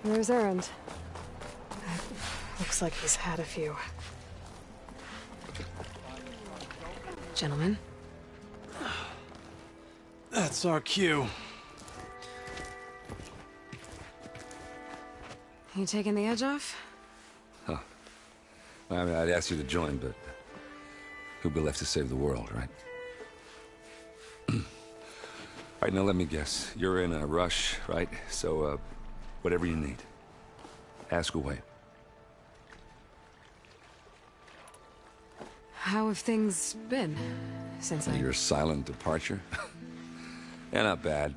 Where's Erend? Looks like he's had a few. Gentlemen? That's our cue. You taking the edge off? Huh. Well, I mean, I'd ask you to join, but who'd be left to save the world, right? All right, now let me guess. You're in a rush, right? So, whatever you need, ask away. How have things been since Your silent departure? Yeah, not bad.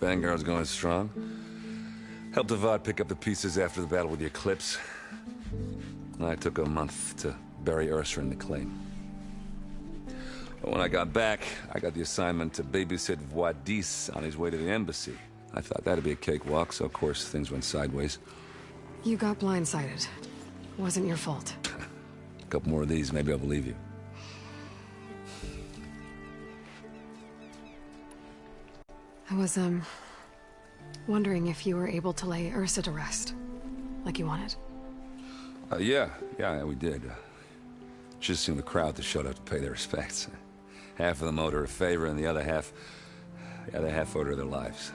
Vanguard's going strong. Helped Avad pick up the pieces after the battle with the Eclipse. I took a month to bury Ursa in the claim. But when I got back, I got the assignment to babysit Wadis on his way to the embassy. I thought that'd be a cakewalk, so of course things went sideways. You got blindsided. Wasn't your fault. A couple more of these, maybe I'll believe you. I was, wondering if you were able to lay Ursa to rest, like you wanted. Yeah, we did. Just seemed the crowd that showed up to pay their respects. Half of them owed her a favor, and the other half owed her their lives.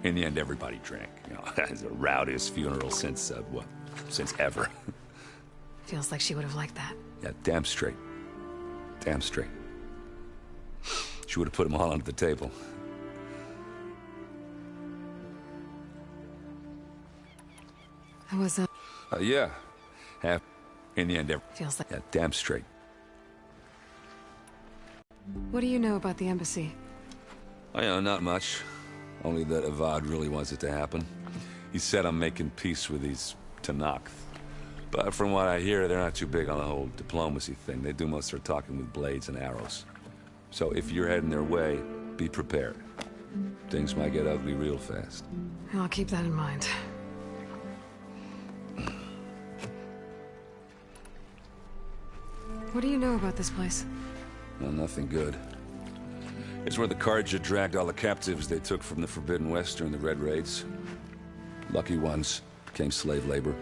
In the end, everybody drank. You know, it's the rowdiest funeral since, since ever. Feels like she would have liked that. Yeah, damn straight. Damn straight. She would have put them all under the table. I was, yeah. In the end, feels like... Yeah, damn straight. What do you know about the embassy? Oh, you know, not much. Only that Avad really wants it to happen. He said I'm making peace with these Tenakth. But from what I hear, they're not too big on the whole diplomacy thing. They do most of their talking with blades and arrows. So if you're heading their way, be prepared. Things might get ugly real fast. I'll keep that in mind. What do you know about this place? Well, nothing good. It's where the Carja dragged all the captives they took from the Forbidden West during the Red Raids. Lucky ones became slave labor.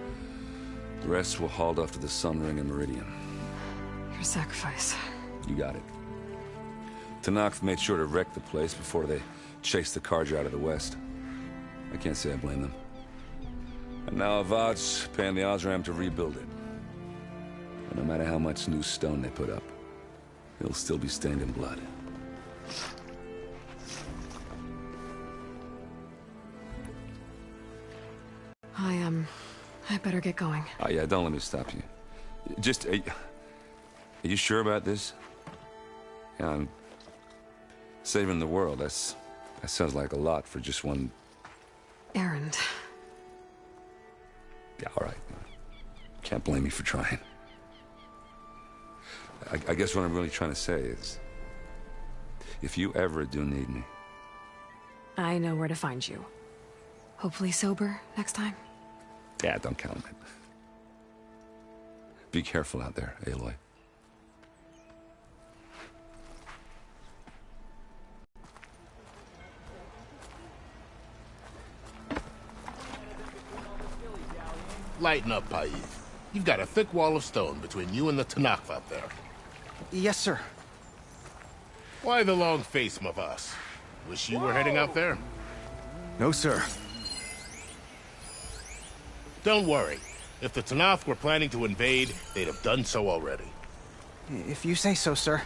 The rest were hauled off to the Sun Ring and Meridian. Your sacrifice. You got it. Tenakth made sure to wreck the place before they chased the Carja out of the West. I can't say I blame them. And now Avad's paying the Osram to rebuild it. And no matter how much new stone they put up, it'll still be stained in blood. I better get going. Oh yeah, don't let me stop you. Just, are you sure about this? Yeah, I'm saving the world. That sounds like a lot for just one... Erend. Yeah, all right. Can't blame me for trying. I guess what I'm really trying to say is, if you ever do need me... I know where to find you. Hopefully sober next time. Yeah, don't count on it. Be careful out there, Aloy. Lighten up, Paiz. You've got a thick wall of stone between you and the Tenakth out there. Yes, sir. Why the long face, Mavas? Wish you were heading out there? No, sir. Don't worry. If the Tenakth were planning to invade, they'd have done so already. If you say so, sir.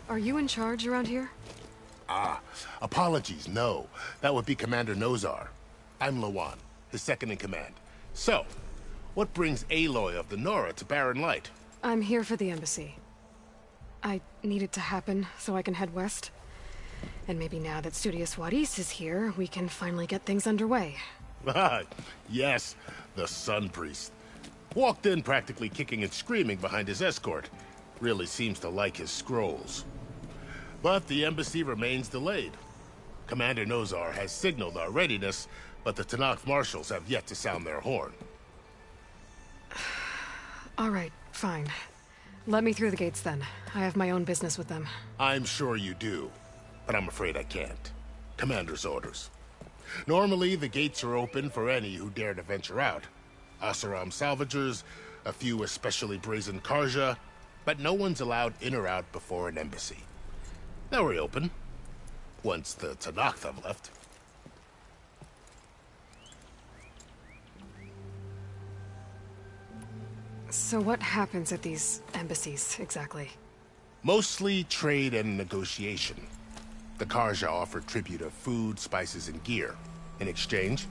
Are you in charge around here? Apologies, no. That would be Commander Nozar. I'm Lawan, his second in command. So, What brings Aloy of the Nora to Barren Light? I'm here for the embassy. I need it to happen so I can head west. And maybe now that Studious Wadis is here, we can finally get things underway. Yes, the Sun Priest. Walked in practically kicking and screaming behind his escort. Really seems to like his scrolls. But the embassy remains delayed. Commander Nozar has signaled our readiness, but the Tenakth marshals have yet to sound their horn. All right, fine. Let me through the gates then. I have my own business with them. I'm sure you do, but I'm afraid I can't. Commander's orders. Normally, the gates are open for any who dare to venture out. Oseram salvagers, a few especially brazen Karja, but no one's allowed in or out before an embassy. They'll reopen, once the Tenakth have left. So what happens at these embassies, exactly? Mostly trade and negotiation. The Karja offer tribute of food, spices, and gear. In exchange,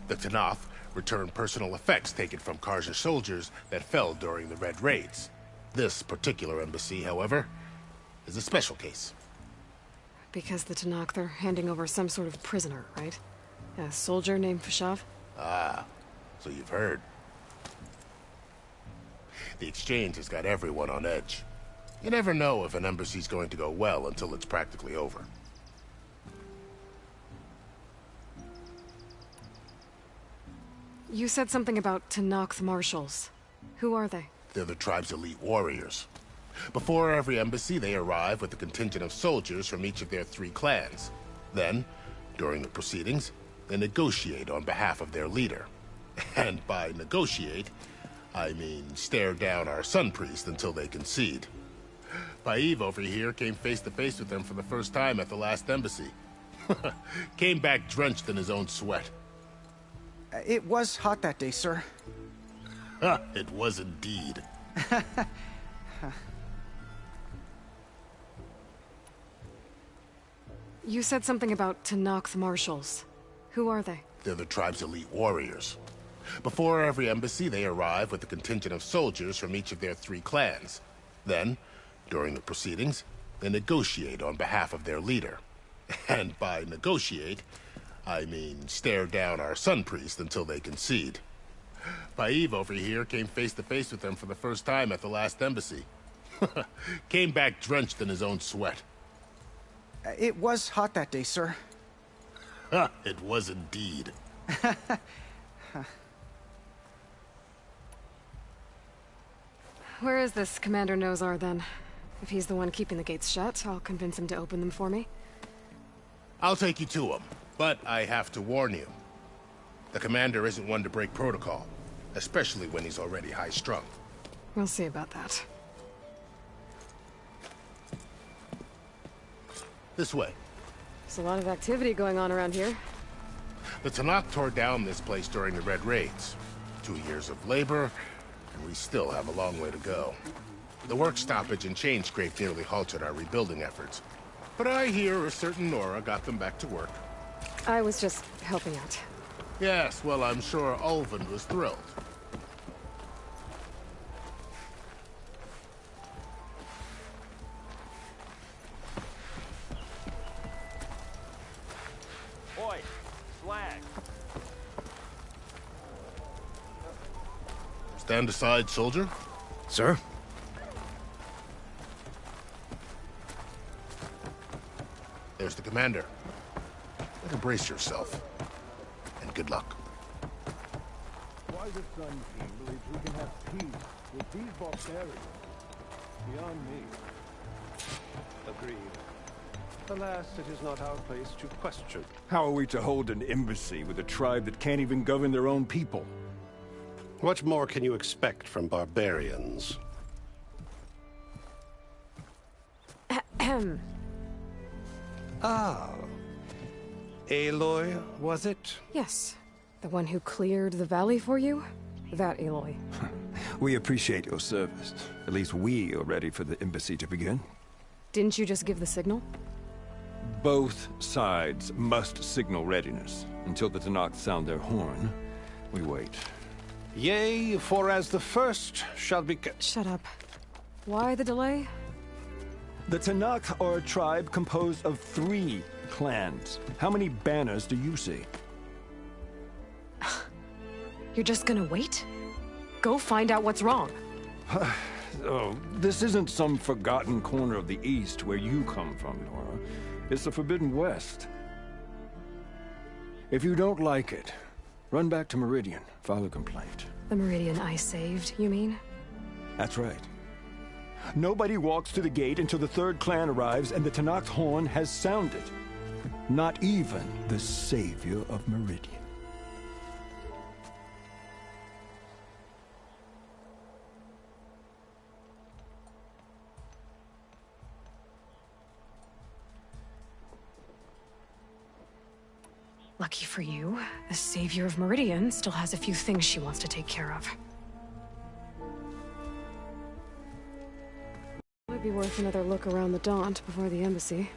the Tenakth return personal effects taken from Karja soldiers that fell during the Red Raids. This particular embassy, however, is a special case. Because the Tenakth are handing over some sort of prisoner, right? A soldier named Fashav? Ah, so you've heard. The exchange has got everyone on edge. You never know if an embassy's going to go well until it's practically over. You said something about Tenakth marshals. Who are they? They're the tribe's elite warriors. Before every embassy, they arrive with a contingent of soldiers from each of their 3 clans. Then, during the proceedings, they negotiate on behalf of their leader. And by negotiate, I mean stare down our Sun Priest until they concede. Paiv over here came face to face with them for the first time at the last embassy. Came back drenched in his own sweat. It was hot that day, sir. It was indeed. You said something about Tenakth marshals. Who are they? They're the tribe's elite warriors. Before every embassy, they arrive with a contingent of soldiers from each of their 3 clans. Then, during the proceedings, they negotiate on behalf of their leader. And by negotiate, I mean stare down our Sun Priest until they concede. Paiv over here came face to face with them for the first time at the last embassy. Came back drenched in his own sweat. It was hot that day, sir. It was indeed. Where is this Commander Nozar, then? If he's the one keeping the gates shut, I'll convince him to open them for me. I'll take you to him, but I have to warn you. The commander isn't one to break protocol, especially when he's already high-strung. We'll see about that. This way. There's a lot of activity going on around here. The Tenakth tore down this place during the Red Raids. 2 years of labor, and we still have a long way to go. The work stoppage and chain scrape nearly halted our rebuilding efforts. But I hear a certain Nora got them back to work. I was just helping out. Yes, well, I'm sure Ulvund was thrilled. Oi, slag. Stand aside, soldier. Sir? There's the commander. Better brace yourself. And good luck. Why the Sun King believes we can have peace with these barbarians beyond me. Agreed. Alas, it is not our place to question. How are we to hold an embassy with a tribe that can't even govern their own people? What more can you expect from barbarians? Ah. Aloy, was it? Yes. The one who cleared the valley for you? That Aloy. We appreciate your service. At least we are ready for the embassy to begin. Didn't you just give the signal? Both sides must signal readiness. Until the Tenakth sound their horn, we wait. Yea, for as the first shall be... Shut up. Why the delay? The Tenakth are a tribe composed of 3 clans. How many banners do you see? You're just gonna wait? Go find out what's wrong. Oh, this isn't some forgotten corner of the East where you come from, Nora. It's the Forbidden West. If you don't like it, run back to Meridian, file a complaint. The Meridian I saved, you mean? That's right. Nobody walks to the gate until the 3rd clan arrives and the Tenakth horn has sounded. Not even the savior of Meridian. Lucky for you, the savior of Meridian still has a few things she wants to take care of. Might be worth another look around the Daunt before the embassy.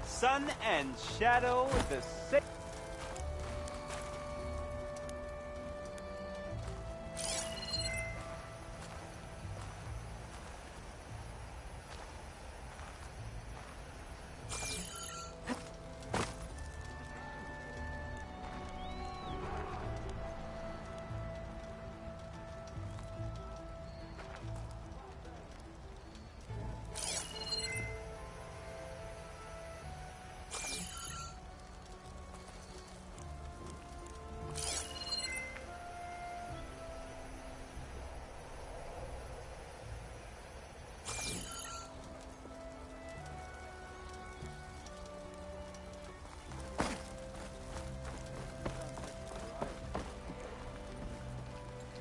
Sun and shadow, the same.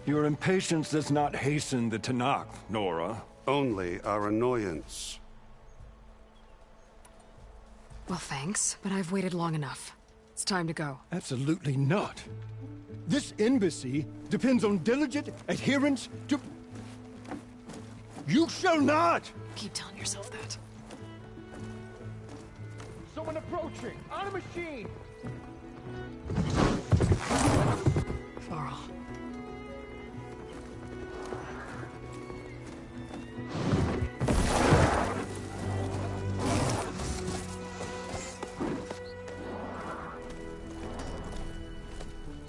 Your impatience does not hasten the Tenakth, Nora. Only our annoyance. Well, thanks, but I've waited long enough. It's time to go. Absolutely not. This embassy depends on diligent adherence to... You shall not! Keep telling yourself that. Someone approaching! On a machine! Varl.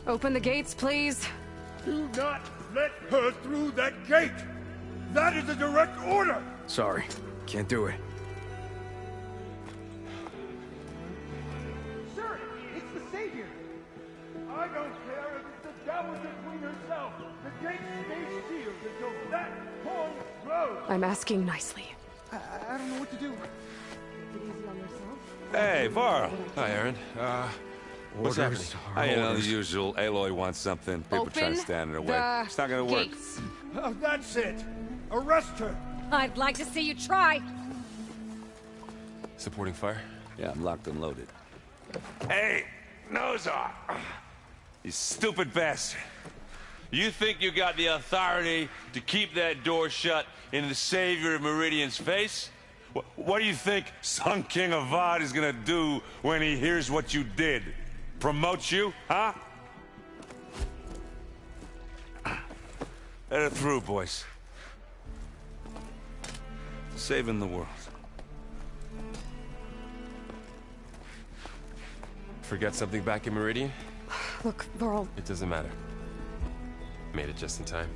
Open the gates, please. Do not let her through that gate! That is a direct order! Sorry, can't do it. Sir, it's the Savior! I don't care if it's the Dowager Queen herself! The gate stays sealed until that horn blows! I'm asking nicely. I don't know what to do. Take it easy on yourself. Hey, Varl. Hi, Aaron. What's happening? You know, the usual. Aloy wants something. People try to Open stand in her way. the It's not gonna work. gates. Oh, that's it! Arrest her! I'd like to see you try. Supporting fire? Yeah, I'm locked and loaded. Hey, Nozar! You stupid bastard. You think you got the authority to keep that door shut in the savior of Meridian's face? What do you think Sun King Avad is gonna do when he hears what you did? Promote you, huh? Let her through, boys. Saving the world. Forget something back in Meridian? Look, Varl. It doesn't matter. Made it just in time.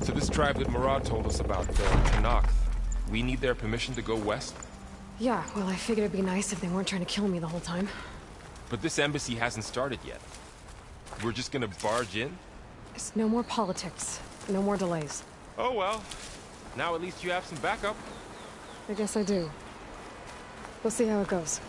So this tribe that Murad told us about, the Tenakth, we need their permission to go west? Yeah, well, I figured it'd be nice if they weren't trying to kill me the whole time. But this embassy hasn't started yet. We're just gonna barge in? It's no more politics. No more delays. Oh well. Now at least you have some backup. I guess I do. We'll see how it goes.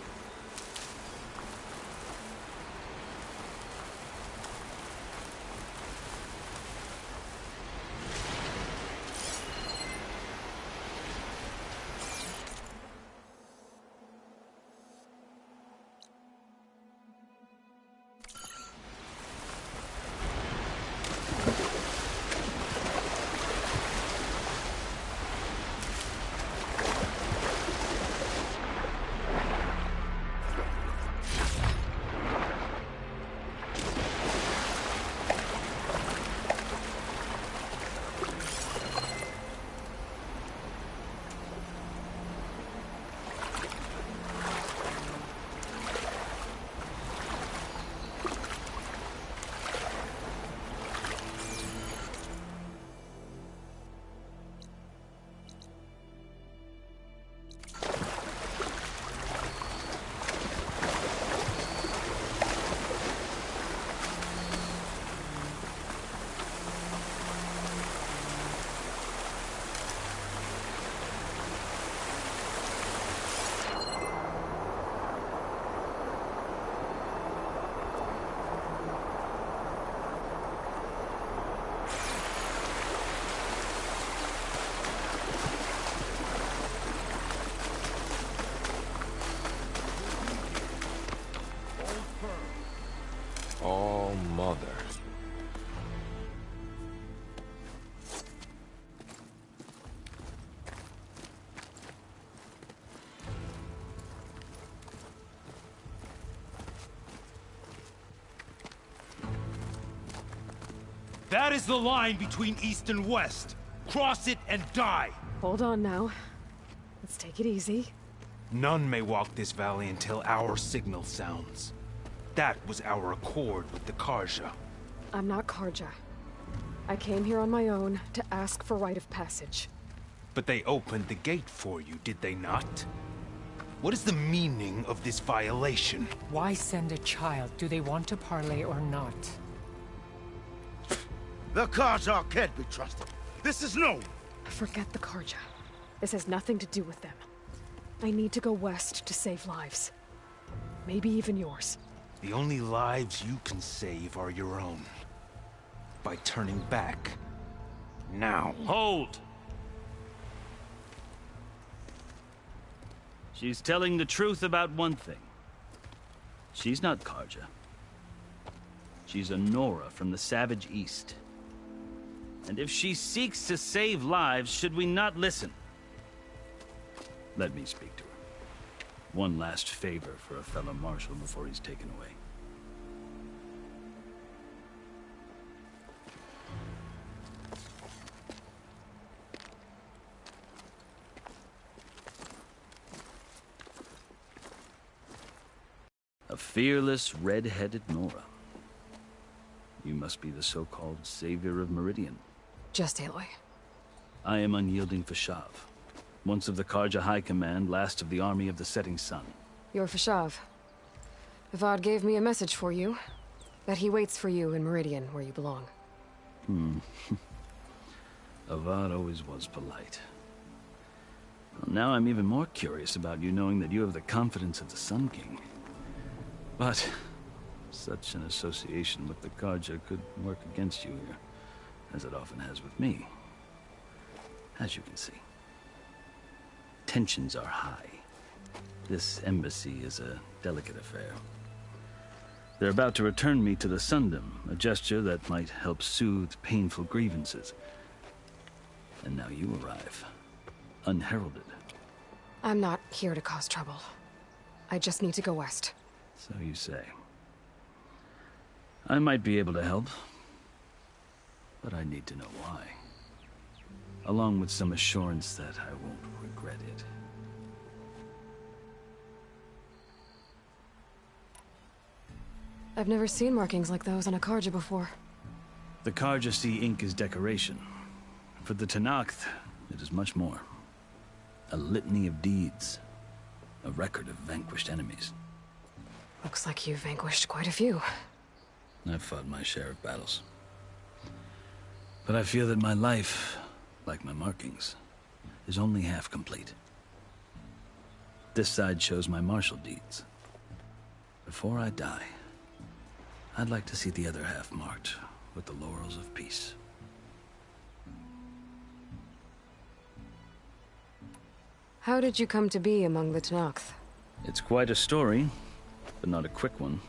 Oh, mother. That is the line between East and West. Cross it and die. Hold on now. Let's take it easy. None may walk this valley until our signal sounds. That was our accord with the Carja. I'm not Carja. I came here on my own to ask for rite of passage. But they opened the gate for you, did they not? What is the meaning of this violation? Why send a child? Do they want to parley or not? The Carja can't be trusted. This is known. Forget the Carja. This has nothing to do with them. I need to go west to save lives. Maybe even yours. The only lives you can save are your own. By turning back. Now. Hold! She's telling the truth about one thing. She's not Carja. She's a Nora from the Savage East. And if she seeks to save lives, should we not listen? Let me speak to her. One last favor for a fellow marshal before he's taken away. A fearless, red-headed Nora. You must be the so-called savior of Meridian. Just Aloy. I am unyielding Fashav. Once of the Carja High Command, last of the army of the Setting Sun. You're Fashav. Avad gave me a message for you. That he waits for you in Meridian, where you belong. Avad always was polite. Well, now I'm even more curious about you knowing that you have the confidence of the Sun King. But such an association with the Carja could work against you here, as it often has with me. As you can see. Tensions are high. This embassy is a delicate affair. They're about to return me to the Sundom, a gesture that might help soothe painful grievances. And now you arrive, unheralded. I'm not here to cause trouble. I just need to go west. So you say. I might be able to help, but I need to know why. along with some assurance that I won't regret it. I've never seen markings like those on a Karja before. The Karja see ink as decoration. For the Tenakth, it is much more. A litany of deeds. A record of vanquished enemies. Looks like you've vanquished quite a few. I've fought my share of battles. But I feel that my life, like my markings, is only half complete. This side shows my martial deeds. Before I die, I'd like to see the other half marked with the laurels of peace. How did you come to be among the Tenakth? It's quite a story, but not a quick one.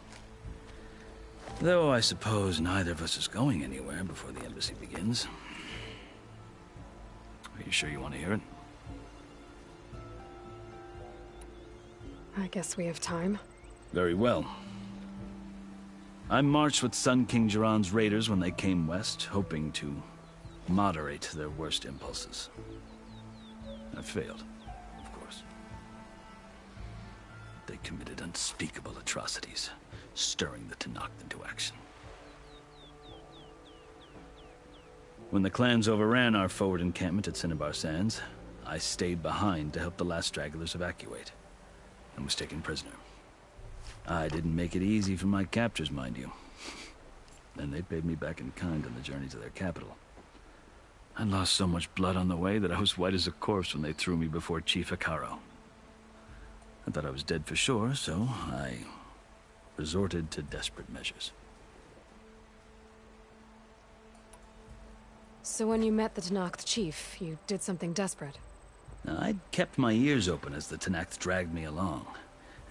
Though I suppose neither of us is going anywhere before the embassy begins. Are you sure you want to hear it? I guess we have time. Very well. I marched with Sun King Jiran's raiders when they came west, hoping to moderate their worst impulses. I failed, of course. They committed unspeakable atrocities, stirring the Tenakth into action. When the clans overran our forward encampment at Cinnabar Sands, I stayed behind to help the last stragglers evacuate, and was taken prisoner. I didn't make it easy for my captors, mind you. And they paid me back in kind on the journey to their capital. I lost so much blood on the way that I was white as a corpse when they threw me before Chief Hekarro. I thought I was dead for sure, so I resorted to desperate measures. So when you met the Tenakth chief, you did something desperate? Now, I'd kept my ears open as the Tenakth dragged me along,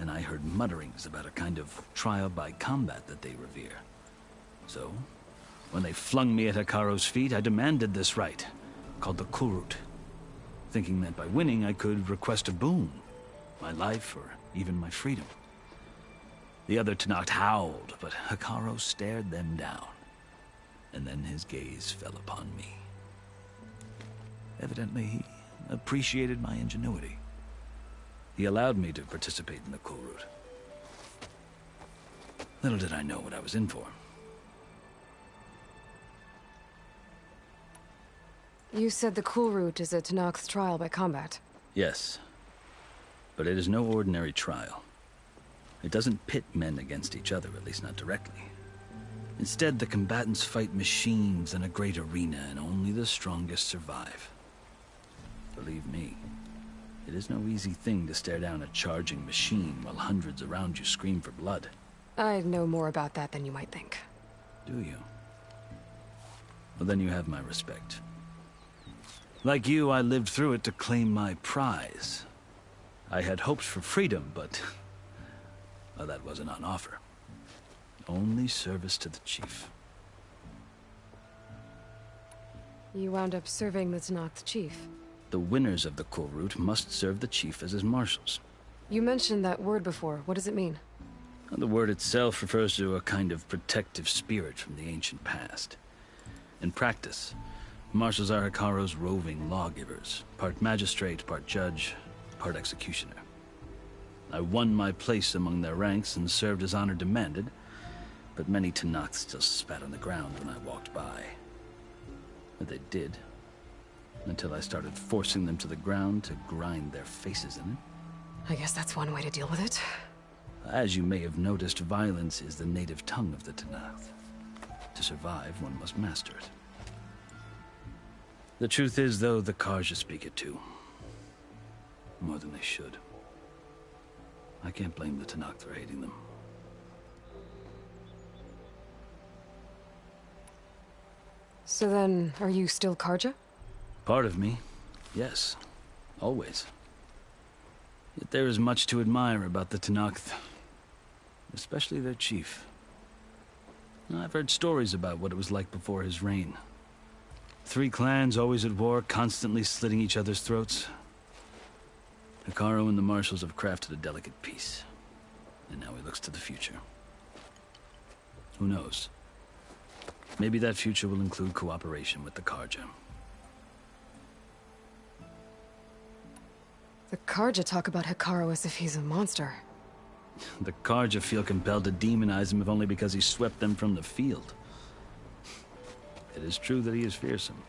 and I heard mutterings about a kind of trial by combat that they revere. So, when they flung me at Hekarro's feet, I demanded this right, called the Kulrut, thinking that by winning I could request a boon, my life or even my freedom. The other Tenakth howled, but Hekarro stared them down, and then his gaze fell upon me. Evidently, he appreciated my ingenuity. He allowed me to participate in the Kulrut. Little did I know what I was in for. You said the Kulrut is a Tenakth trial by combat. Yes, but it is no ordinary trial. It doesn't pit men against each other, at least not directly. Instead, the combatants fight machines in a great arena, and only the strongest survive. Believe me, it is no easy thing to stare down a charging machine while hundreds around you scream for blood. I know more about that than you might think. Do you? Well, then you have my respect. Like you, I lived through it to claim my prize. I had hopes for freedom, but well, that wasn't on offer. Only service to the chief. You wound up serving the Tenakth chief. The winners of the Kulrut must serve the chief as his marshals. You mentioned that word before. What does it mean? The word itself refers to a kind of protective spirit from the ancient past. In practice, marshals are Hekarro's roving lawgivers, part magistrate, part judge, part executioner. I won my place among their ranks and served as honor demanded, but many Tenakth still spat on the ground when I walked by. But they did, until I started forcing them to the ground to grind their faces in it. I guess that's one way to deal with it. As you may have noticed, violence is the native tongue of the Tenakth. To survive, one must master it. The truth is, though, the Karja speak it too. More than they should. I can't blame the Tenakth for hating them. So then, are you still Karja? Part of me, yes. Always. Yet there is much to admire about the Tenakth. Especially their chief. I've heard stories about what it was like before his reign. 3 clans always at war, constantly slitting each other's throats. Hekarro and the marshals have crafted a delicate peace. And now he looks to the future. Who knows? Maybe that future will include cooperation with the Karja. The Karja talk about Hekarro as if he's a monster. The Karja feel compelled to demonize him if only because he swept them from the field. It is true that he is fearsome.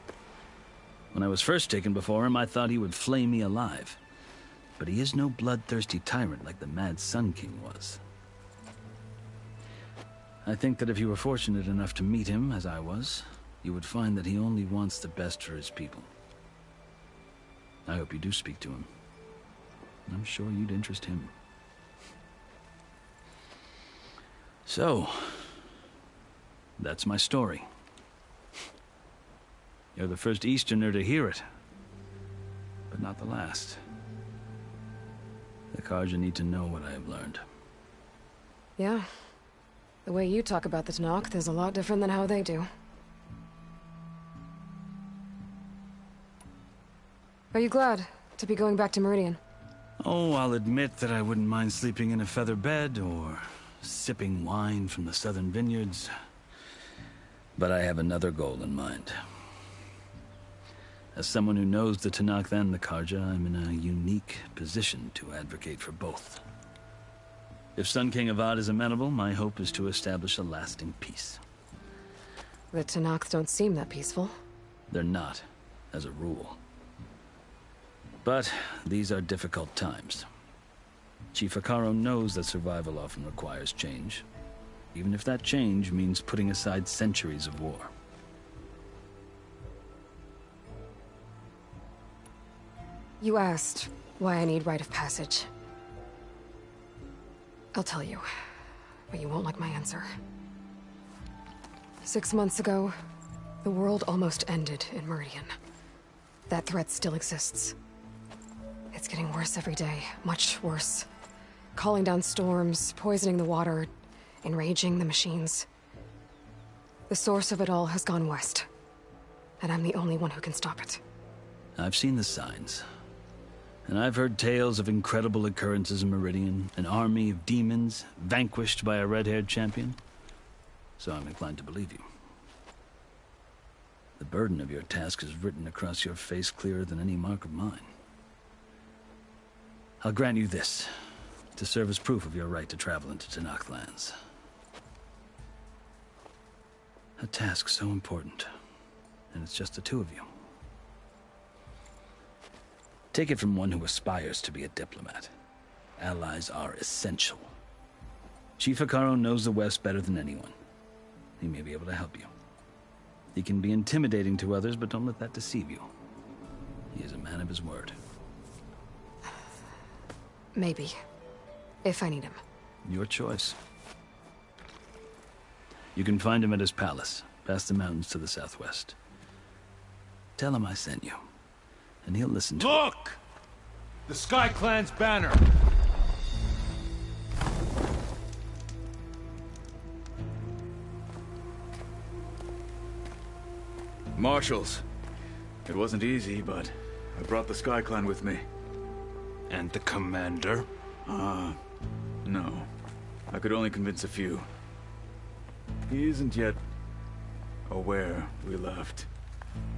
When I was first taken before him, I thought he would flay me alive. But he is no bloodthirsty tyrant like the Mad Sun King was. I think that if you were fortunate enough to meet him, as I was, you would find that he only wants the best for his people. I hope you do speak to him. I'm sure you'd interest him. So, that's my story. You're the first Easterner to hear it, but not the last. The Karja need to know what I have learned. Yeah. The way you talk about the Tenakth is a lot different than how they do. Are you glad to be going back to Meridian? Oh, I'll admit that I wouldn't mind sleeping in a feather bed or sipping wine from the southern vineyards. But I have another goal in mind. As someone who knows the Tenakth and the Karja, I'm in a unique position to advocate for both. If Sun King Avad is amenable, my hope is to establish a lasting peace. The Tenakth don't seem that peaceful. They're not, as a rule. But these are difficult times. Chief Hekarro knows that survival often requires change, even if that change means putting aside centuries of war. You asked why I need rite of passage. I'll tell you, but you won't like my answer. 6 months ago, the world almost ended in Meridian. That threat still exists. It's getting worse every day, much worse. Calling down storms, poisoning the water, enraging the machines. The source of it all has gone west, and I'm the only one who can stop it. I've seen the signs. And I've heard tales of incredible occurrences in Meridian, an army of demons vanquished by a red-haired champion. So I'm inclined to believe you. The burden of your task is written across your face clearer than any mark of mine. I'll grant you this, to serve as proof of your right to travel into Tenakth lands. A task so important, and it's just the two of you. Take it from one who aspires to be a diplomat. Allies are essential. Chief Hekarro knows the West better than anyone. He may be able to help you. He can be intimidating to others, but don't let that deceive you. He is a man of his word. Maybe. If I need him. Your choice. You can find him at his palace, past the mountains to the southwest. Tell him I sent you, and he'll listen to Look! The SkyClan's banner! Marshals. It wasn't easy, but I brought the SkyClan with me. And the commander? No. I could only convince a few. He isn't yet aware we left.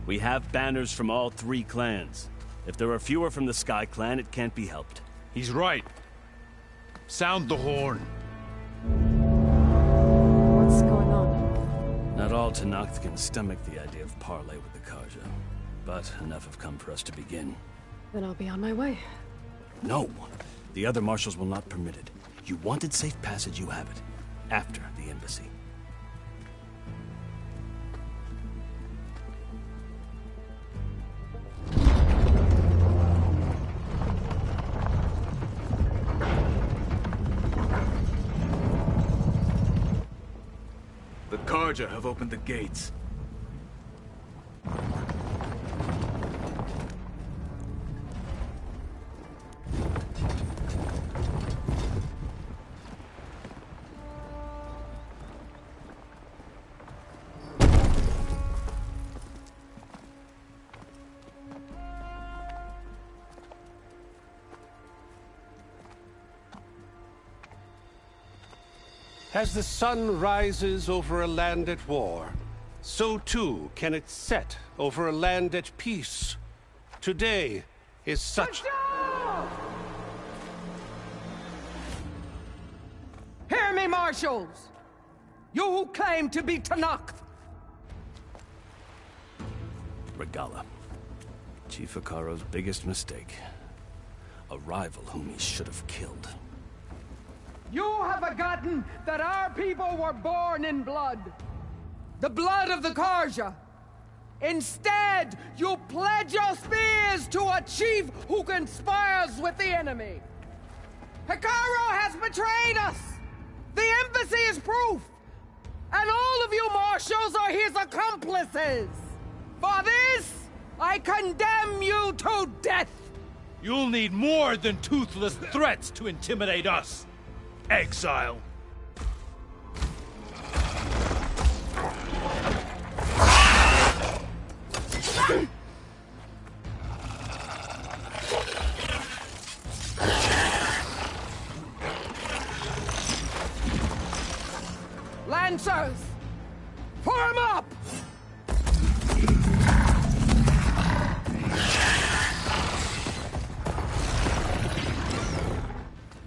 We have banners from all 3 clans. If there are fewer from the SkyClan, it can't be helped. He's right. Sound the horn. What's going on? Not all Tenakth can stomach the idea of parley with the Karja, but enough have come for us to begin. Then I'll be on my way. No. The other marshals will not permit it. You wanted safe passage, you have it. After the embassy. The Karja have opened the gates. As the sun rises over a land at war, so too can it set over a land at peace. Today is such... me, Marshals! You who claim to be Tenakth! Regalla. Chief Hekarro's biggest mistake. A rival whom he should have killed. You have forgotten that our people were born in blood. The blood of the Carja. Instead, you pledge your spears to a chief who conspires with the enemy. Hekarro has betrayed us! The embassy is proof! And all of you marshals are his accomplices! For this, I condemn you to death! You'll need more than toothless threats to intimidate us, exile. Lancers! Form up!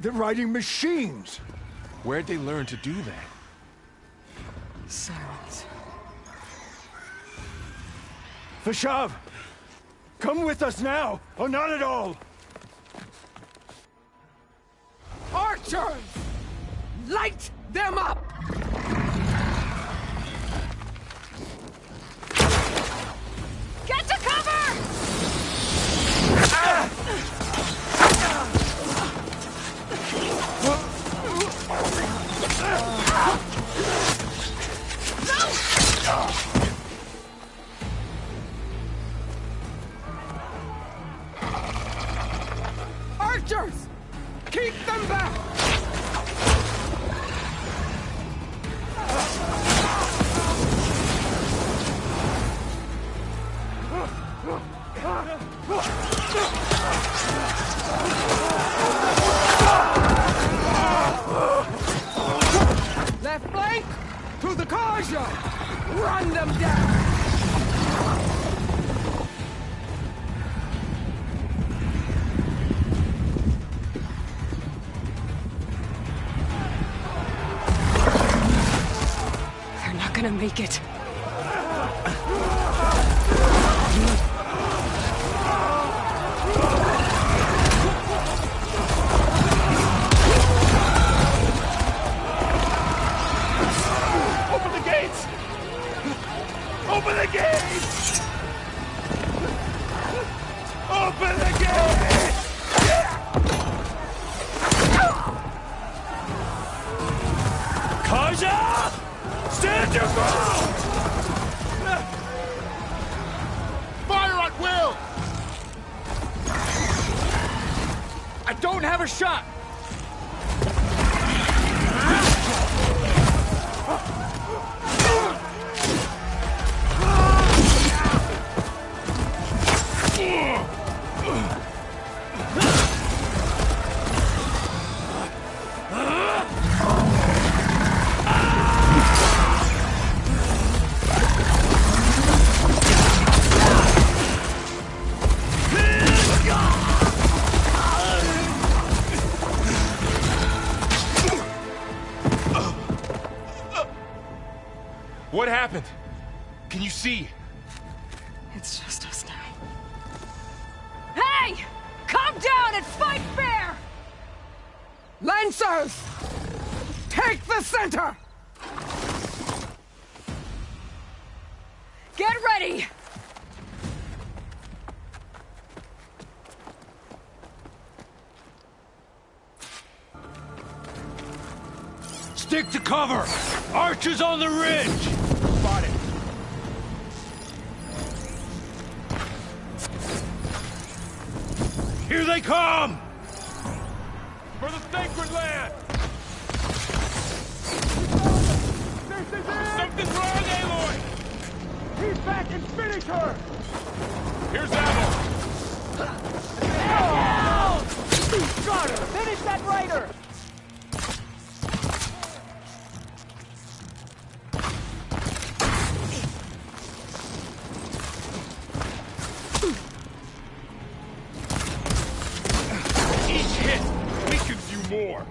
They're riding machines! Where'd they learn to do that? Silence. Fashav! Come with us now, or not at all! Archers! Light them up! Get to cover! Archers! Keep them back! Left flank! To the Carja! Run them down! They're not gonna make it. Open the gates! Open the gates! Open the gates! Carja! Stand your ground! Fire at will! I don't have a shot! What happened? Can you see? It's just us now. Hey! Calm down and fight fair! Lancers! Take the center! Get ready! Stick to cover! Archers on the ridge! Spot it. Here they come! For the sacred land! Something's wrong, Aloy! He's back and finish her! Here's Abel! Got her! Finish that rider! Each hit weakens you more.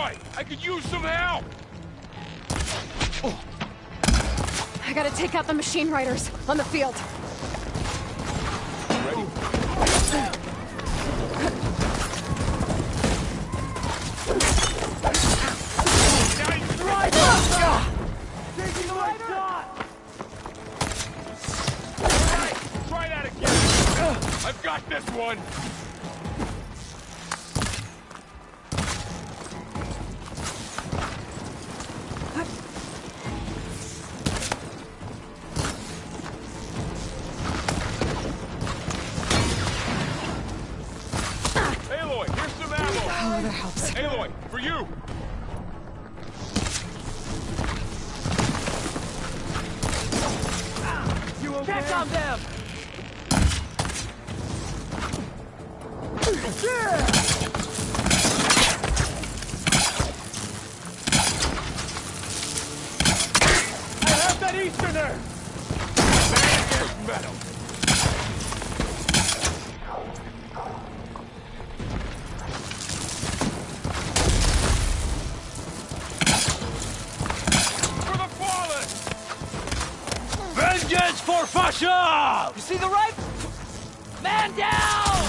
Aloy! I could use some help! I gotta take out the machine riders on the field. Taking the right shot! Alright, try that again! I've got this one! Aloy, here's some ammo! Oh, that helps. Aloy, for you! Check on them! I have that Easterner! Man, metal! For the fallen! Vengeance for Fasha! You see the right? Man down!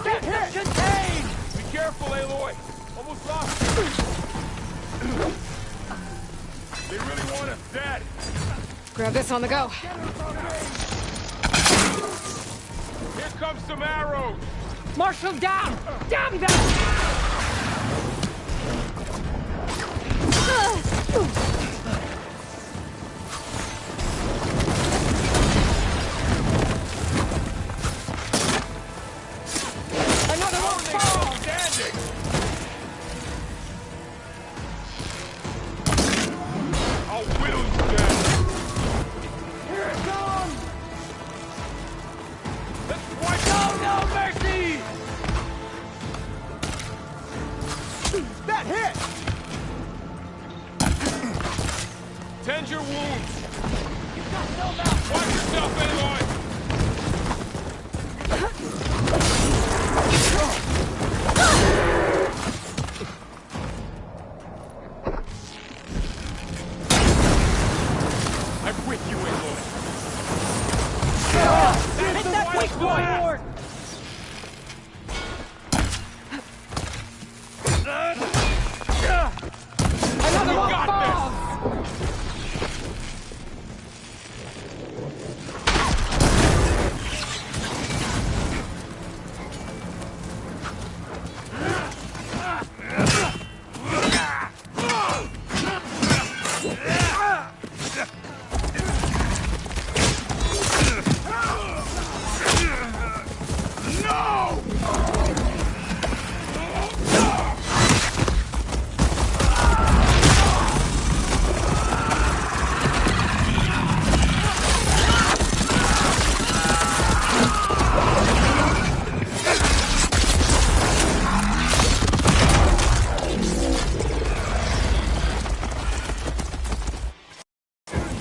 Get him contained! Be careful, Aloy! Almost lost you. They really want us dead! Grab this on the go. Here comes some arrows! Marshal down! Damn them! Another one fall! Standing! I'll whittle you down! Here it comes! Let's wipe No mercy! That hit! Tend your wounds! You've got no mouth! Watch yourself, Aloy! I'm with you, Aloy! Hit that weak point! Another one got falls!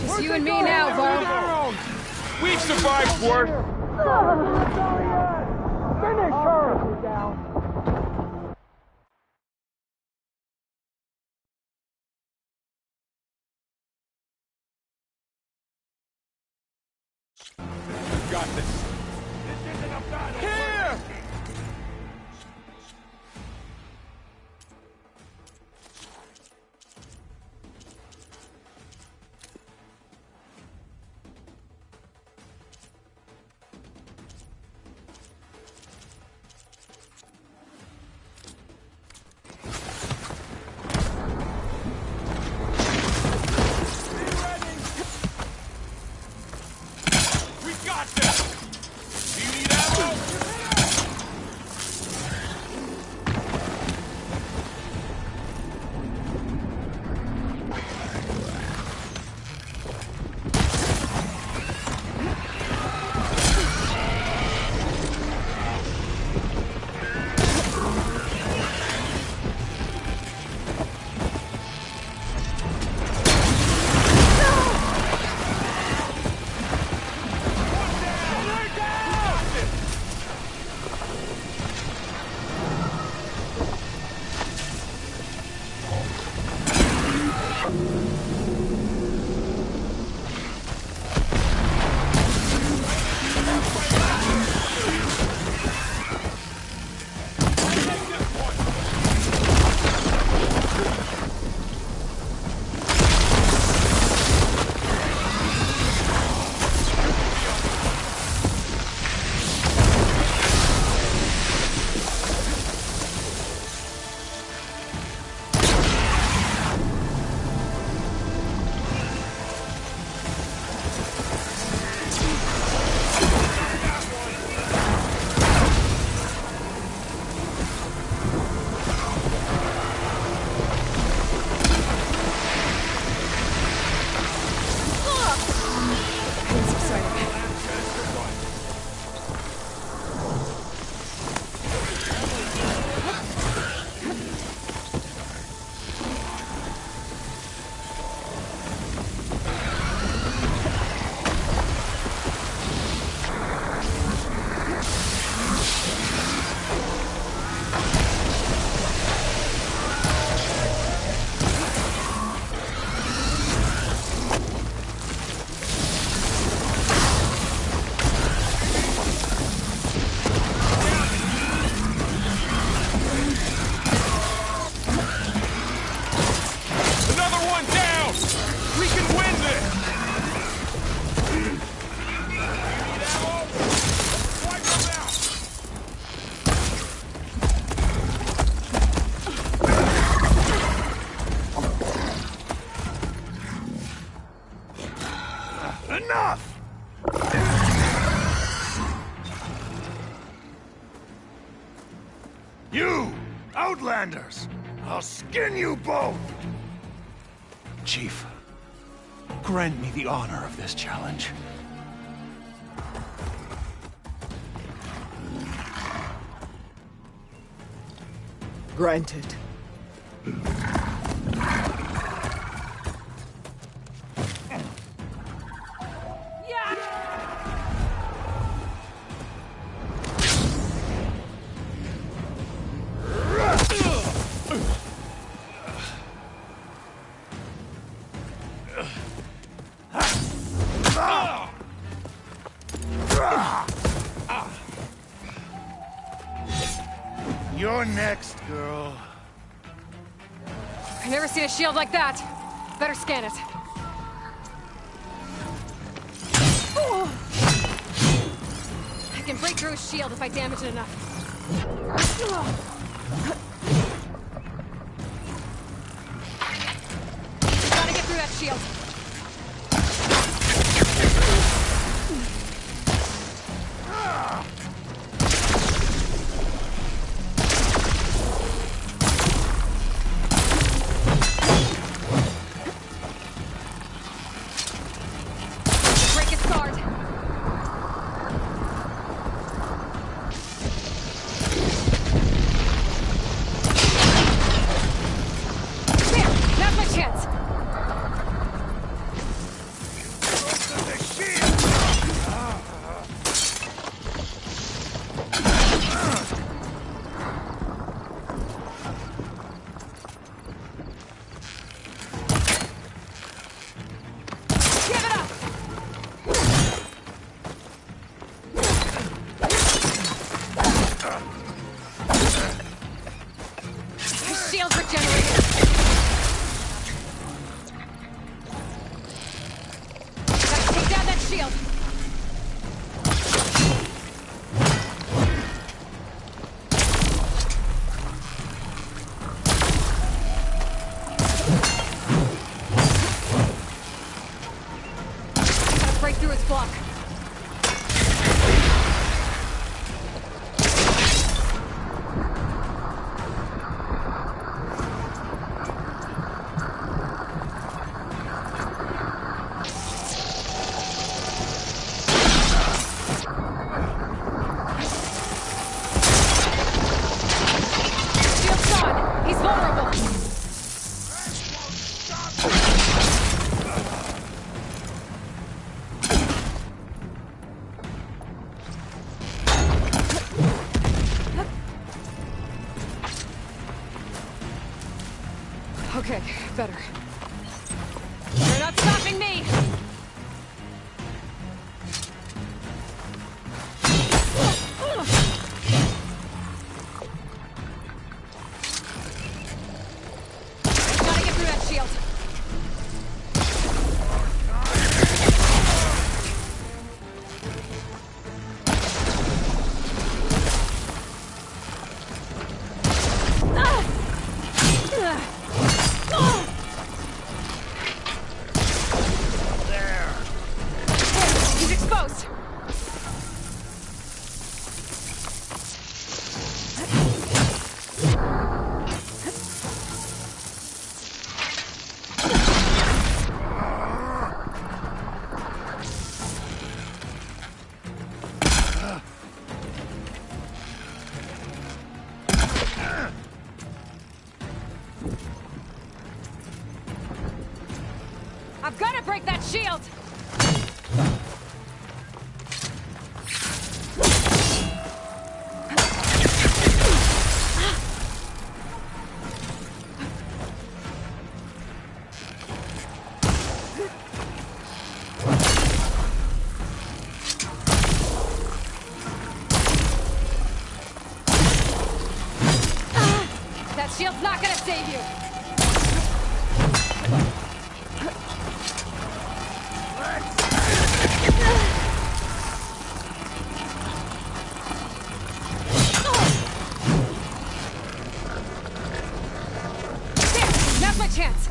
Just you and me now, Varl. We've survived worse! Finish her! Down. Got this! This isn't a battle! Here! We got this! Do you need ammo? You! Outlanders! I'll skin you both! Chief, grant me the honor of this challenge. Granted. You're next, girl. I've never seen a shield like that. Better scan it. I can break through a shield if I damage it enough. Gotta get through that shield. Break its guard. There! Now's my chance! Give it up! My shield's regenerated! Gotta take down that shield! Gotta break through his block. Shield's gone! He's vulnerable! Okay, better. You're not stopping me! Gotta get through that shield. He's exposed! I've gotta break that shield! That shield's not gonna save you! There! Now's my chance!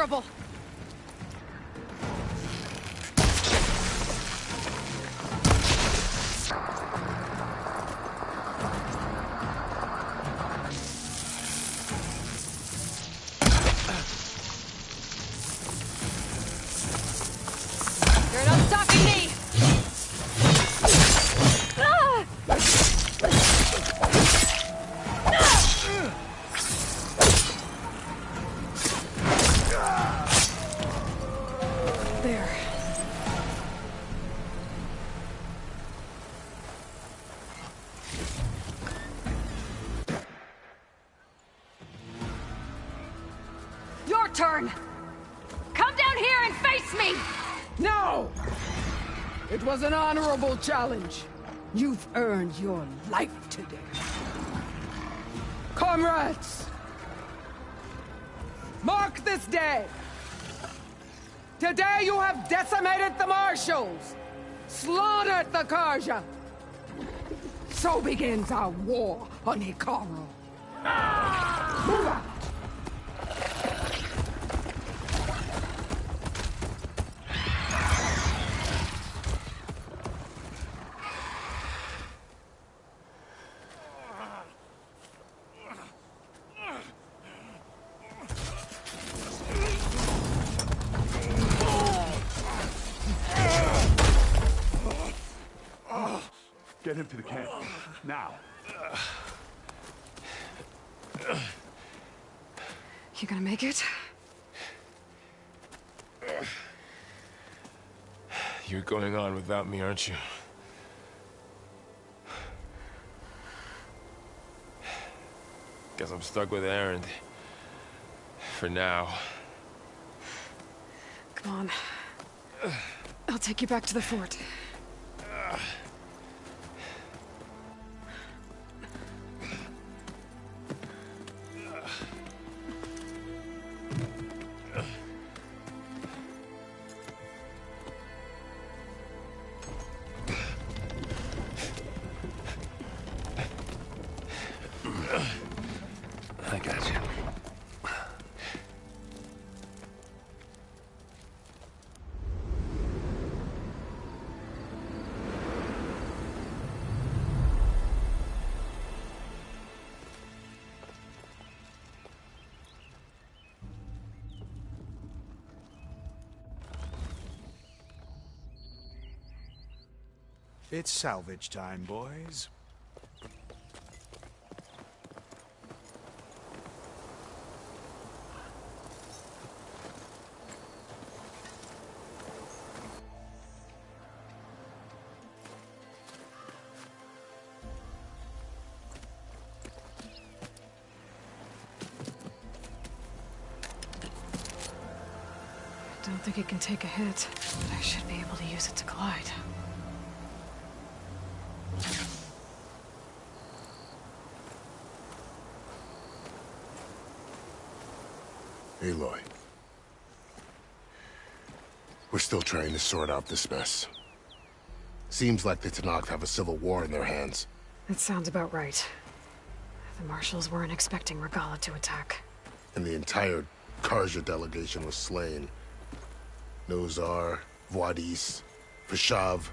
terrible! You're not stopping me! Ah! There. Your turn! Come down here and face me! No! It was an honorable challenge. You've earned your life today. Comrades! Mark this day! Today you have decimated the Marshals! Slaughtered the Karja! So begins our war on Hekarro. Move out! Get him to the camp. Now. You gonna make it? You're going on without me, aren't you? Guess I'm stuck with Erend. For now. Come on. I'll take you back to the fort. I got you. It's salvage time, boys. I don't think it can take a hit, but I should be able to use it to glide. Aloy. We're still trying to sort out this mess. Seems like the Tenakth have a civil war in their hands. That sounds about right. The Marshals weren't expecting Regalla to attack. And the entire Karja delegation was slain. Nozar, Vuadis, Vashav.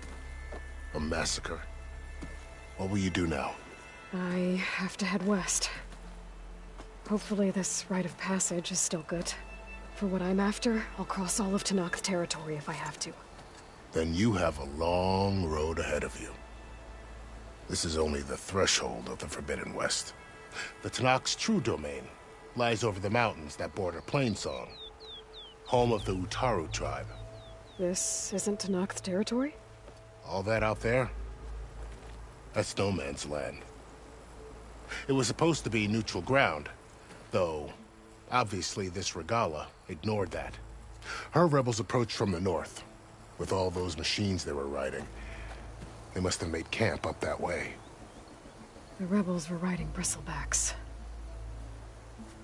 A massacre. What will you do now? I have to head west. Hopefully this rite of passage is still good. For what I'm after, I'll cross all of Tenakth territory if I have to. Then you have a long road ahead of you. This is only the threshold of the Forbidden West. The Tenakth's true domain lies over the mountains that border Plainsong, home of the Utaru tribe. This isn't Tenakth territory? All that out there? That's no man's land. It was supposed to be neutral ground, though obviously this Regalla ignored that. Her rebels approached from the north, with all those machines they were riding. They must have made camp up that way. The rebels were riding bristlebacks.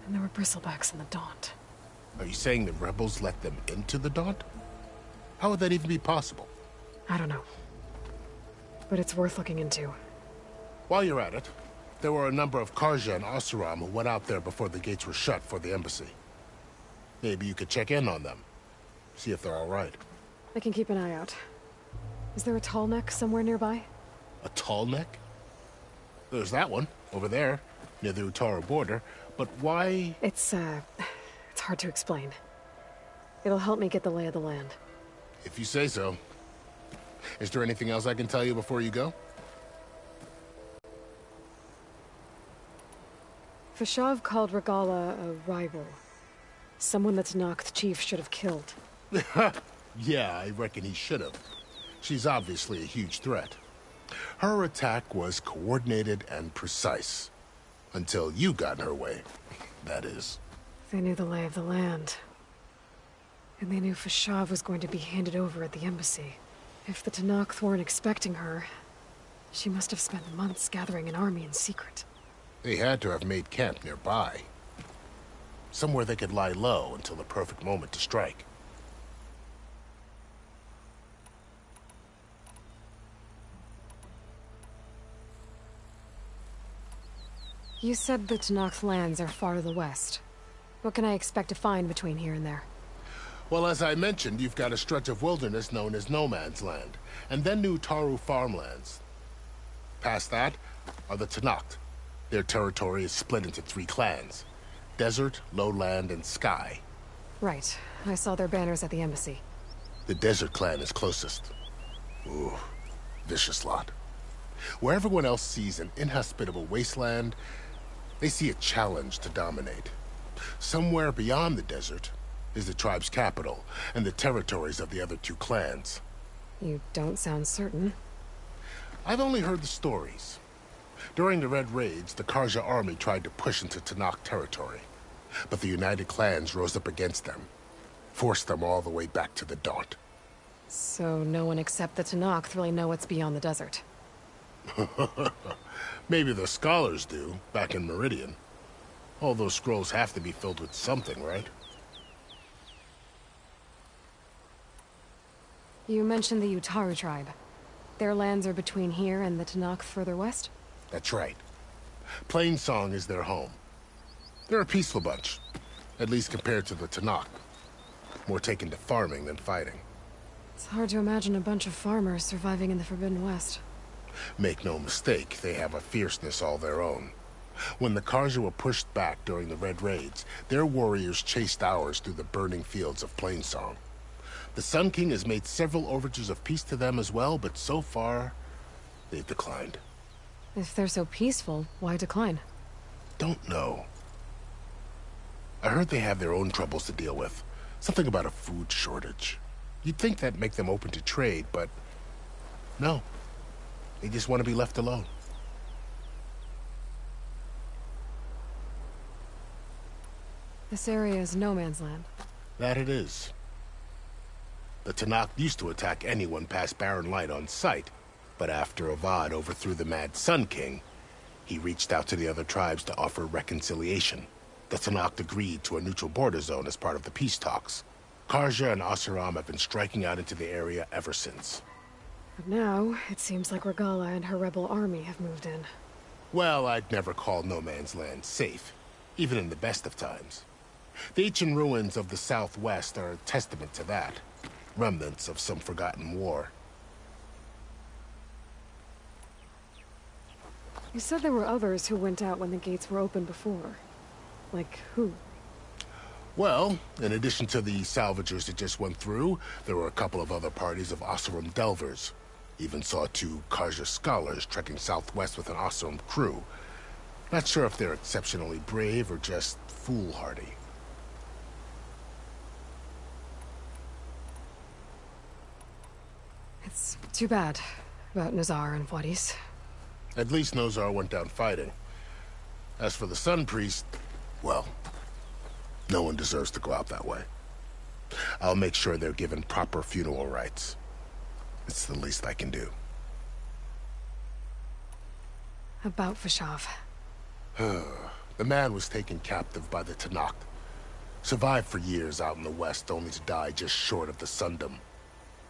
And there were bristlebacks in the Daunt. Are you saying the rebels let them into the Daunt? How would that even be possible? I don't know. But it's worth looking into. While you're at it, there were a number of Karja and Oseram who went out there before the gates were shut for the embassy. Maybe you could check in on them. See if they're all right. I can keep an eye out. Is there a tall neck somewhere nearby? A tall neck? There's that one, over there, near the Utaru border. But why... It's hard to explain. It'll help me get the lay of the land. If you say so. Is there anything else I can tell you before you go? Fashav called Regalla a rival. Someone that Tenakth chief should have killed. Yeah, I reckon he should have. She's obviously a huge threat. Her attack was coordinated and precise. Until you got in her way, that is. They knew the lay of the land. And they knew Fashav was going to be handed over at the embassy. If the Tenakth weren't expecting her, she must have spent months gathering an army in secret. They had to have made camp nearby. Somewhere they could lie low until the perfect moment to strike. You said the Tenakth lands are far to the west. What can I expect to find between here and there? Well, as I mentioned, you've got a stretch of wilderness known as No Man's Land, and then New Utaru farmlands. Past that are the Tenakth. Their territory is split into 3 clans: Desert, Lowland, and Sky. Right. I saw their banners at the embassy. The Desert clan is closest. Ooh, vicious lot. Where everyone else sees an inhospitable wasteland, they see a challenge to dominate. Somewhere beyond the desert is the tribe's capital and the territories of the other 2 clans. You don't sound certain. I've only heard the stories. During the Red Raids, the Karja army tried to push into Tenakth territory, but the United Clans rose up against them, forced them all the way back to the Daunt. So no one except the Tenakth really know what's beyond the desert. Maybe the scholars do, back in Meridian. All those scrolls have to be filled with something, right? You mentioned the Utaru tribe. Their lands are between here and the Tenakth further west? That's right. Plainsong is their home. They're a peaceful bunch, at least compared to the Tenakth. More taken to farming than fighting. It's hard to imagine a bunch of farmers surviving in the Forbidden West. Make no mistake, they have a fierceness all their own. When the Karja were pushed back during the Red Raids, their warriors chased ours through the burning fields of Plainsong. The Sun King has made several overtures of peace to them as well, but so far, they've declined. If they're so peaceful, why decline? Don't know. I heard they have their own troubles to deal with. Something about a food shortage. You'd think that'd make them open to trade, but no. They just want to be left alone. This area is no man's land. That it is. The Tenakth used to attack anyone past Barren Light on sight, but after Avad overthrew the Mad Sun King, he reached out to the other tribes to offer reconciliation. The Tenakth agreed to a neutral border zone as part of the peace talks. Karja and Oseram have been striking out into the area ever since. But now, it seems like Regalla and her rebel army have moved in. Well, I'd never call No Man's Land safe, even in the best of times. The ancient ruins of the Southwest are a testament to that. Remnants of some forgotten war. You said there were others who went out when the gates were open before. Like who? Well, in addition to the salvagers that just went through, there were a couple of other parties of Oseram delvers. Even saw 2 Karja scholars trekking southwest with an Oseram crew. Not sure if they're exceptionally brave or just foolhardy. It's too bad about Nazar and Wadis. At least Nozar went down fighting. As for the Sun Priest, well, no one deserves to go out that way. I'll make sure they're given proper funeral rites. It's the least I can do. About Fashav. The man was taken captive by the Tenakth. Survived for years out in the west, only to die just short of the Sundom.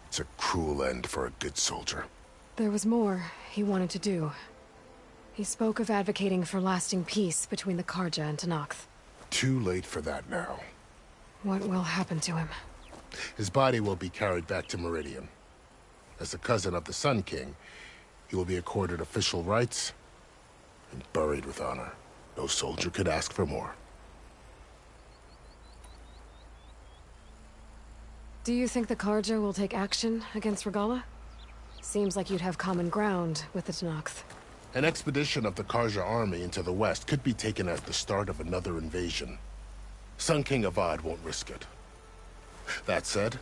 It's a cruel end for a good soldier. There was more he wanted to do. He spoke of advocating for lasting peace between the Karja and Tenakth. Too late for that now. What will happen to him? His body will be carried back to Meridian. As a cousin of the Sun King, he will be accorded official rights and buried with honor. No soldier could ask for more. Do you think the Carja will take action against Regalla? Seems like you'd have common ground with the Tenakth. An expedition of the Carja army into the west could be taken as the start of another invasion. Sun King Avad won't risk it. That said,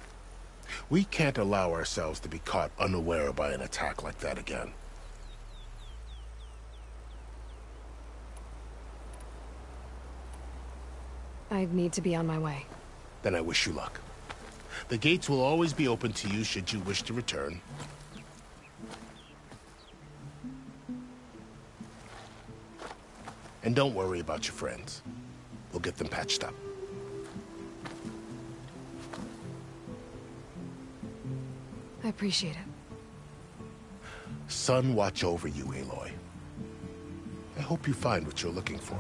we can't allow ourselves to be caught unaware by an attack like that again. I'd need to be on my way. Then I wish you luck. The gates will always be open to you should you wish to return. And don't worry about your friends. We'll get them patched up. I appreciate it. Sun watch over you, Aloy. I hope you find what you're looking for.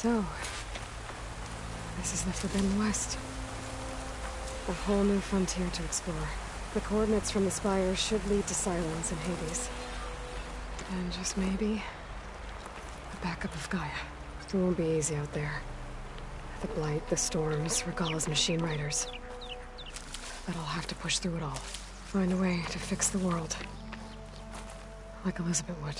So, this is the Forbidden West. A whole new frontier to explore. The coordinates from the spire should lead to Cylons and Hades. And just maybe, the backup of Gaia. It won't be easy out there. The Blight, the Storms, Regalla's machine riders. But I'll have to push through it all. Find a way to fix the world. Like Elizabeth would.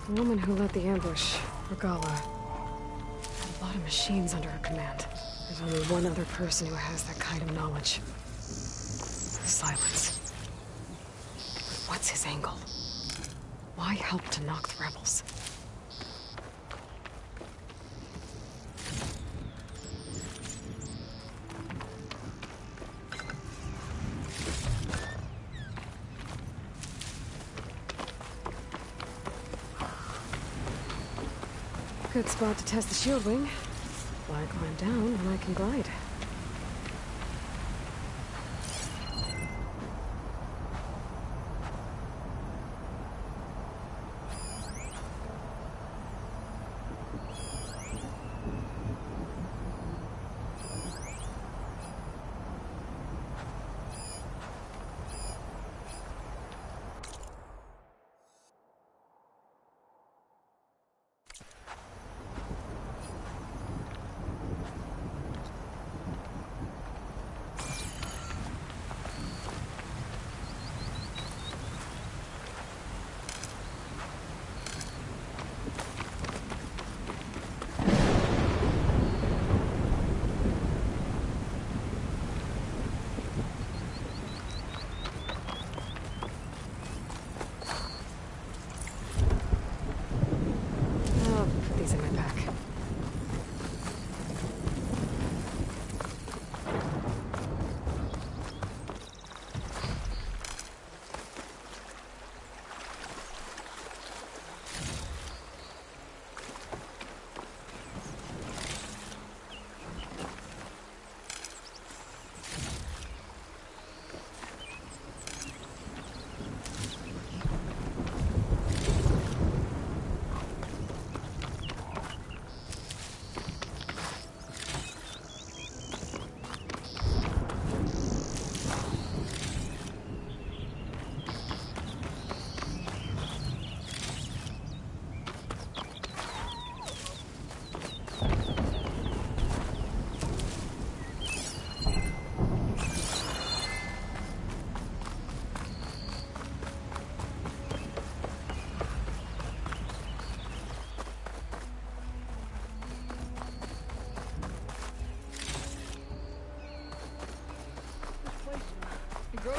The woman who led the ambush, Regalla, had a lot of machines under her command. There's only one other person who has that kind of knowledge. Silence. What's his angle? Why help to knock the rebels? Good spot to test the shield wing. Why climb down when I can glide?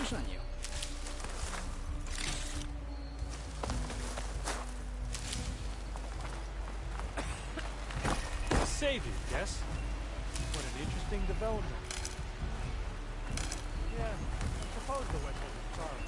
crush on you. Savior, yes? What an interesting development. Yeah, I suppose the West has its charm.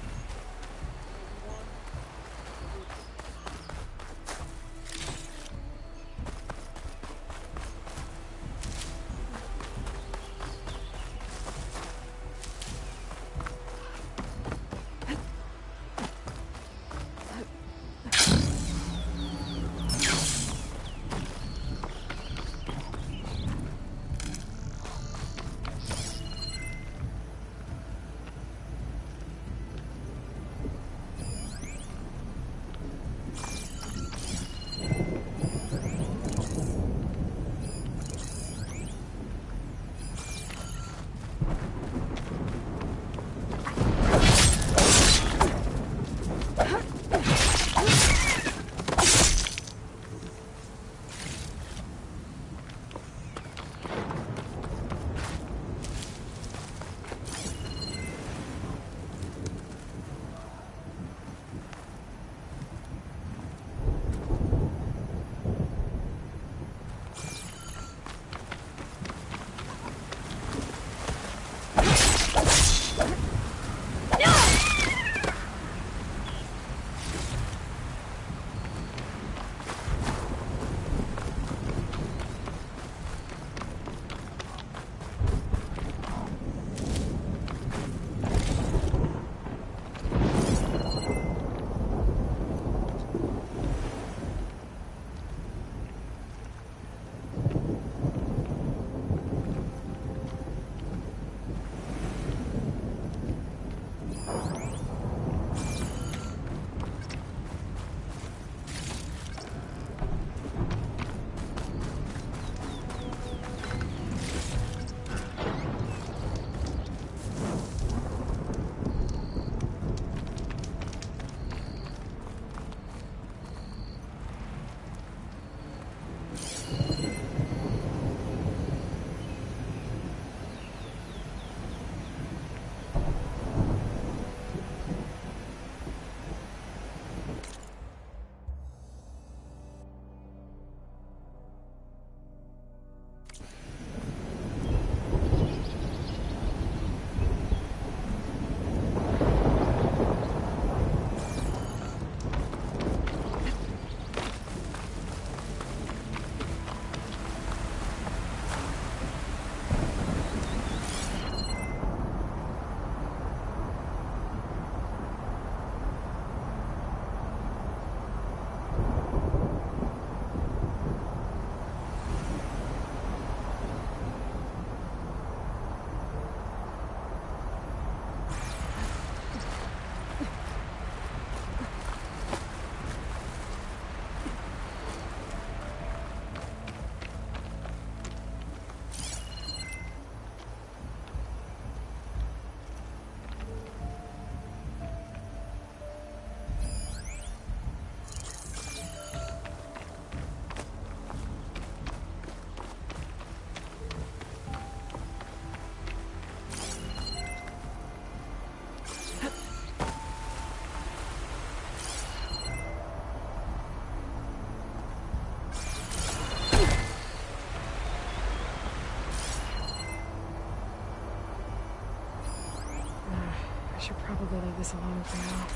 I should probably leave this alone for now.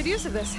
use of this.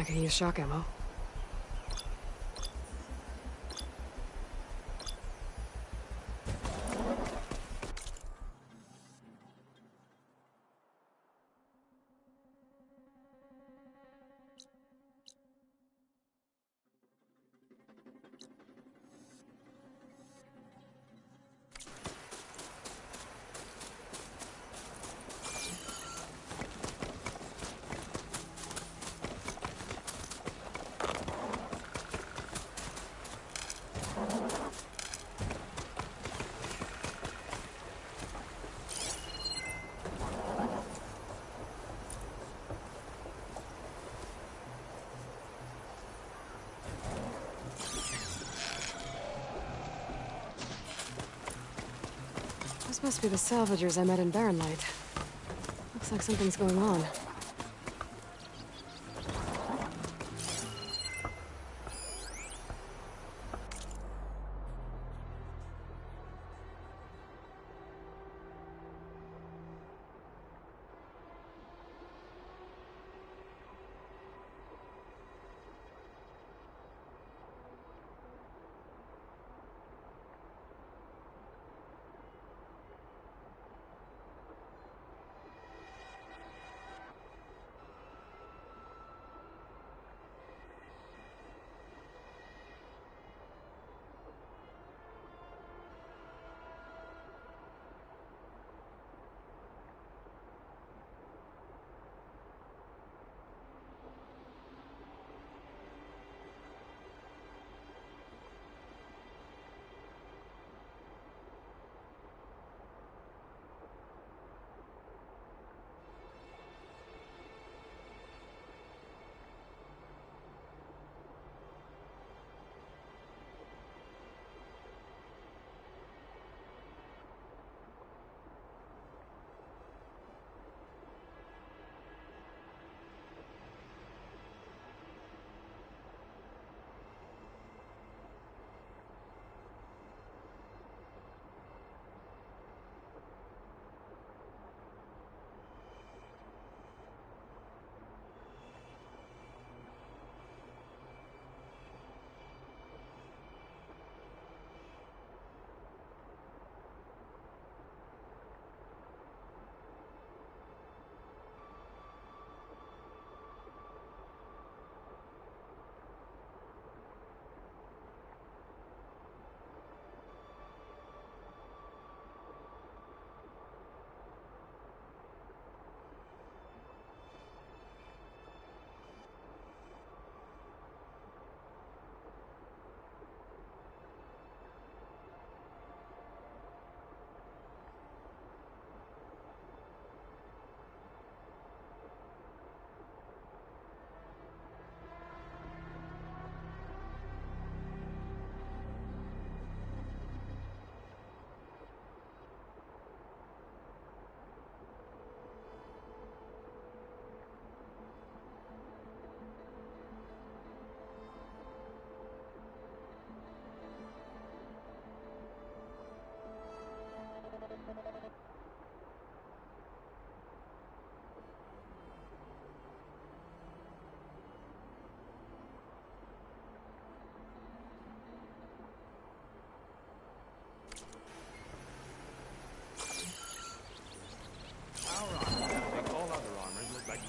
I could use shock ammo. Those must be the salvagers I met in Barren Light. Looks like something's going on.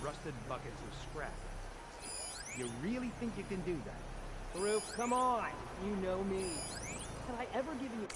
Rusted buckets of scrap. You really think you can do that? Farouk, come on! You know me. Have I ever given you...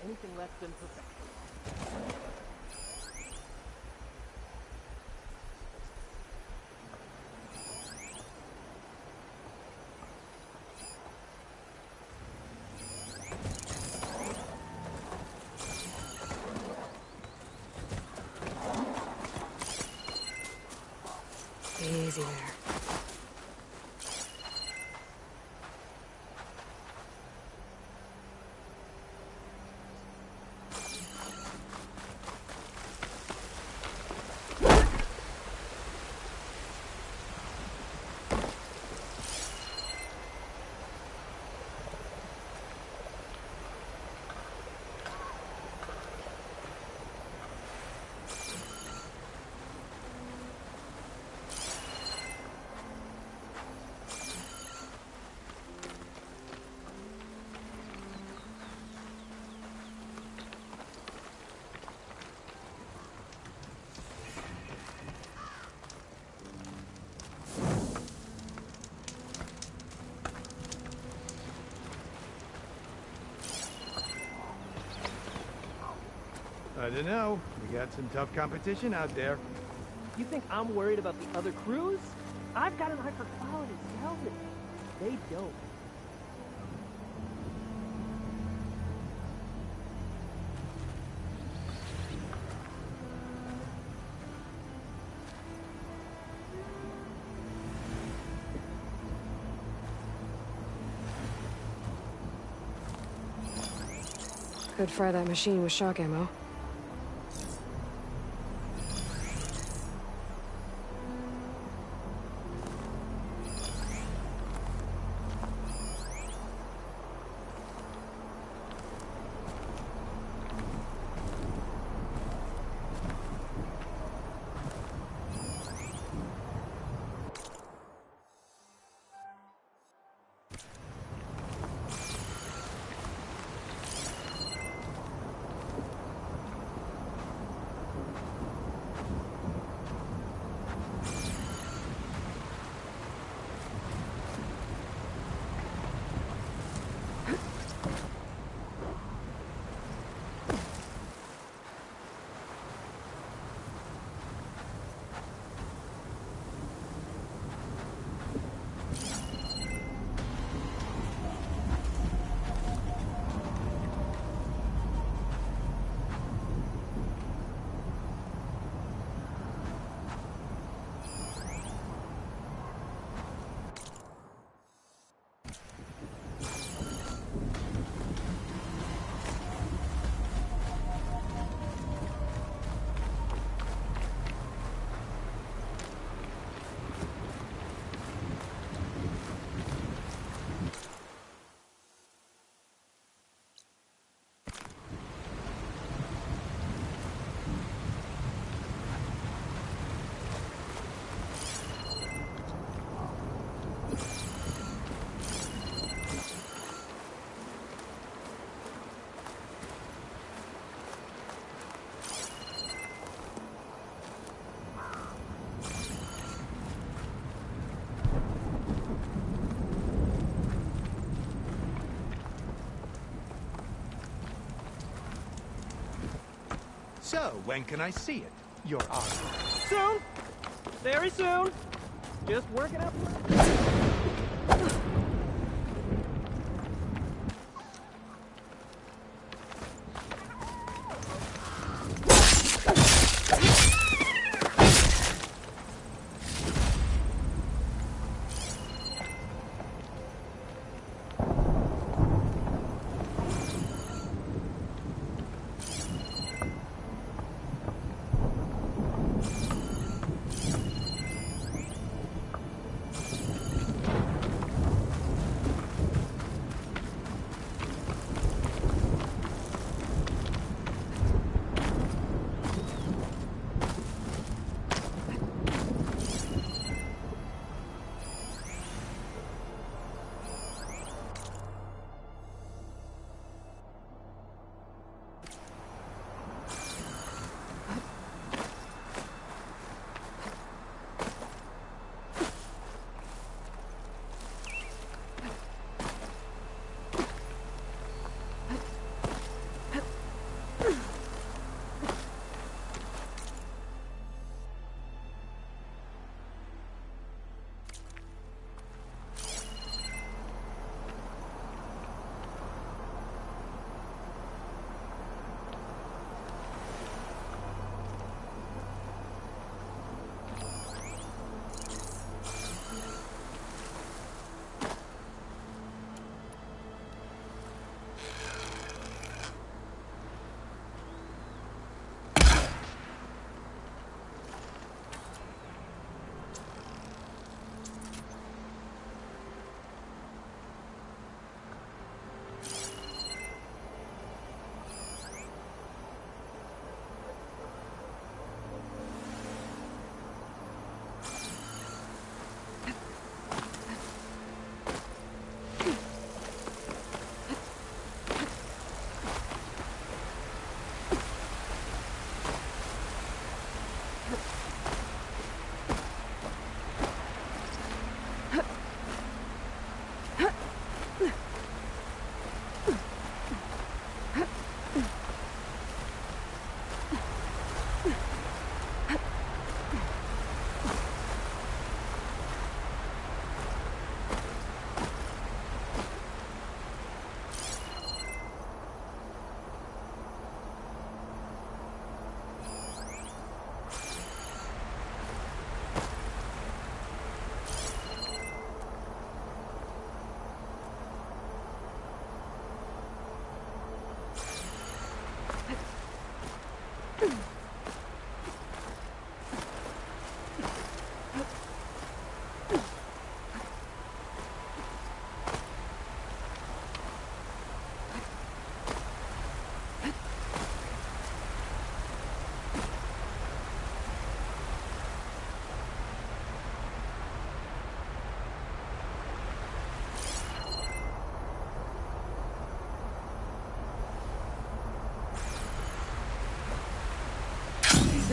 Anything less than perfection. Easy there. I don't know. We got some tough competition out there. You think I'm worried about the other crews? I've got an eye for quality, salvage. They don't. Could fry that machine with shock ammo. So, when can I see it? Your arm. Soon! Very soon! Just working up.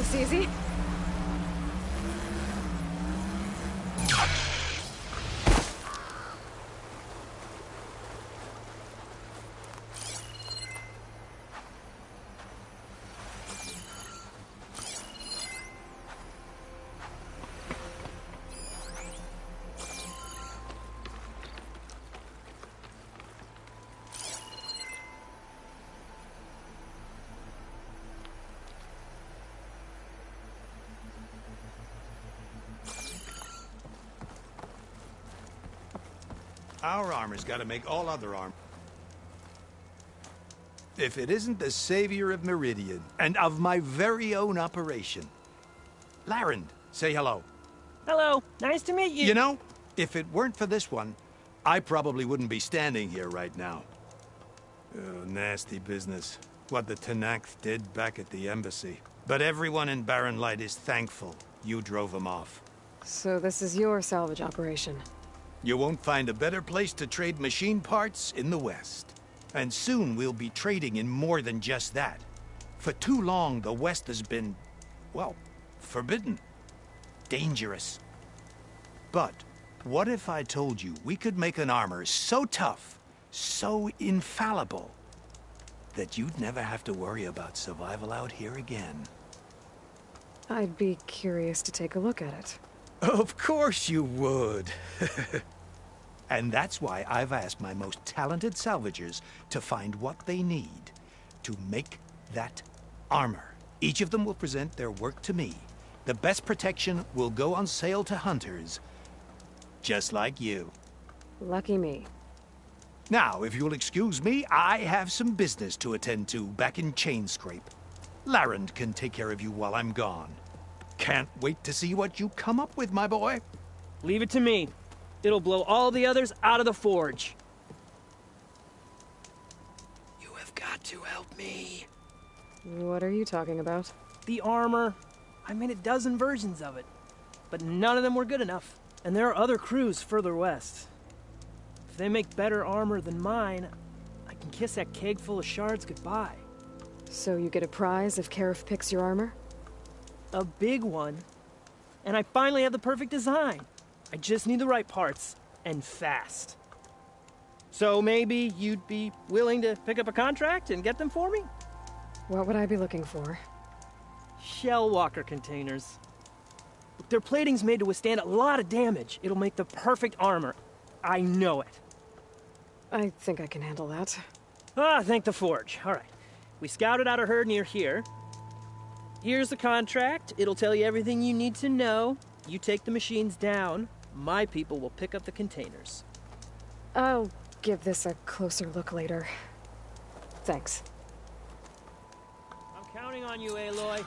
this easy? Our armor's got to make all other armor. If it isn't the savior of Meridian, and of my very own operation. Larend, say hello. Hello, nice to meet you. You know, if it weren't for this one, I probably wouldn't be standing here right now. Oh, nasty business. What the Tenakth did back at the embassy. But everyone in Barren Light is thankful you drove them off. So this is your salvage operation? You won't find a better place to trade machine parts in the West. And soon we'll be trading in more than just that. For too long, the West has been, well, forbidden. Dangerous. But what if I told you we could make an armor so tough, so infallible, that you'd never have to worry about survival out here again? I'd be curious to take a look at it. Of course you would. And that's why I've asked my most talented salvagers to find what they need to make that armor. Each of them will present their work to me. The best protection will go on sale to hunters, just like you. Lucky me. Now, if you'll excuse me, I have some business to attend to back in Chainscrape. Larend can take care of you while I'm gone. Can't wait to see what you come up with, my boy. Leave it to me. It'll blow all the others out of the forge. You have got to help me. What are you talking about? The armor. I made a dozen versions of it, but none of them were good enough. And there are other crews further west. If they make better armor than mine, I can kiss that keg full of shards goodbye. So you get a prize if Karif picks your armor? A big one. And I finally have the perfect design. I just need the right parts, and fast. So maybe you'd be willing to pick up a contract and get them for me? What would I be looking for? Shell walker containers. Their plating's made to withstand a lot of damage. It'll make the perfect armor. I know it. I think I can handle that. Ah, thank the forge. All right. We scouted out a herd near here. Here's the contract. It'll tell you everything you need to know. You take the machines down. My people will pick up the containers. I'll give this a closer look later. Thanks. I'm counting on you, Aloy.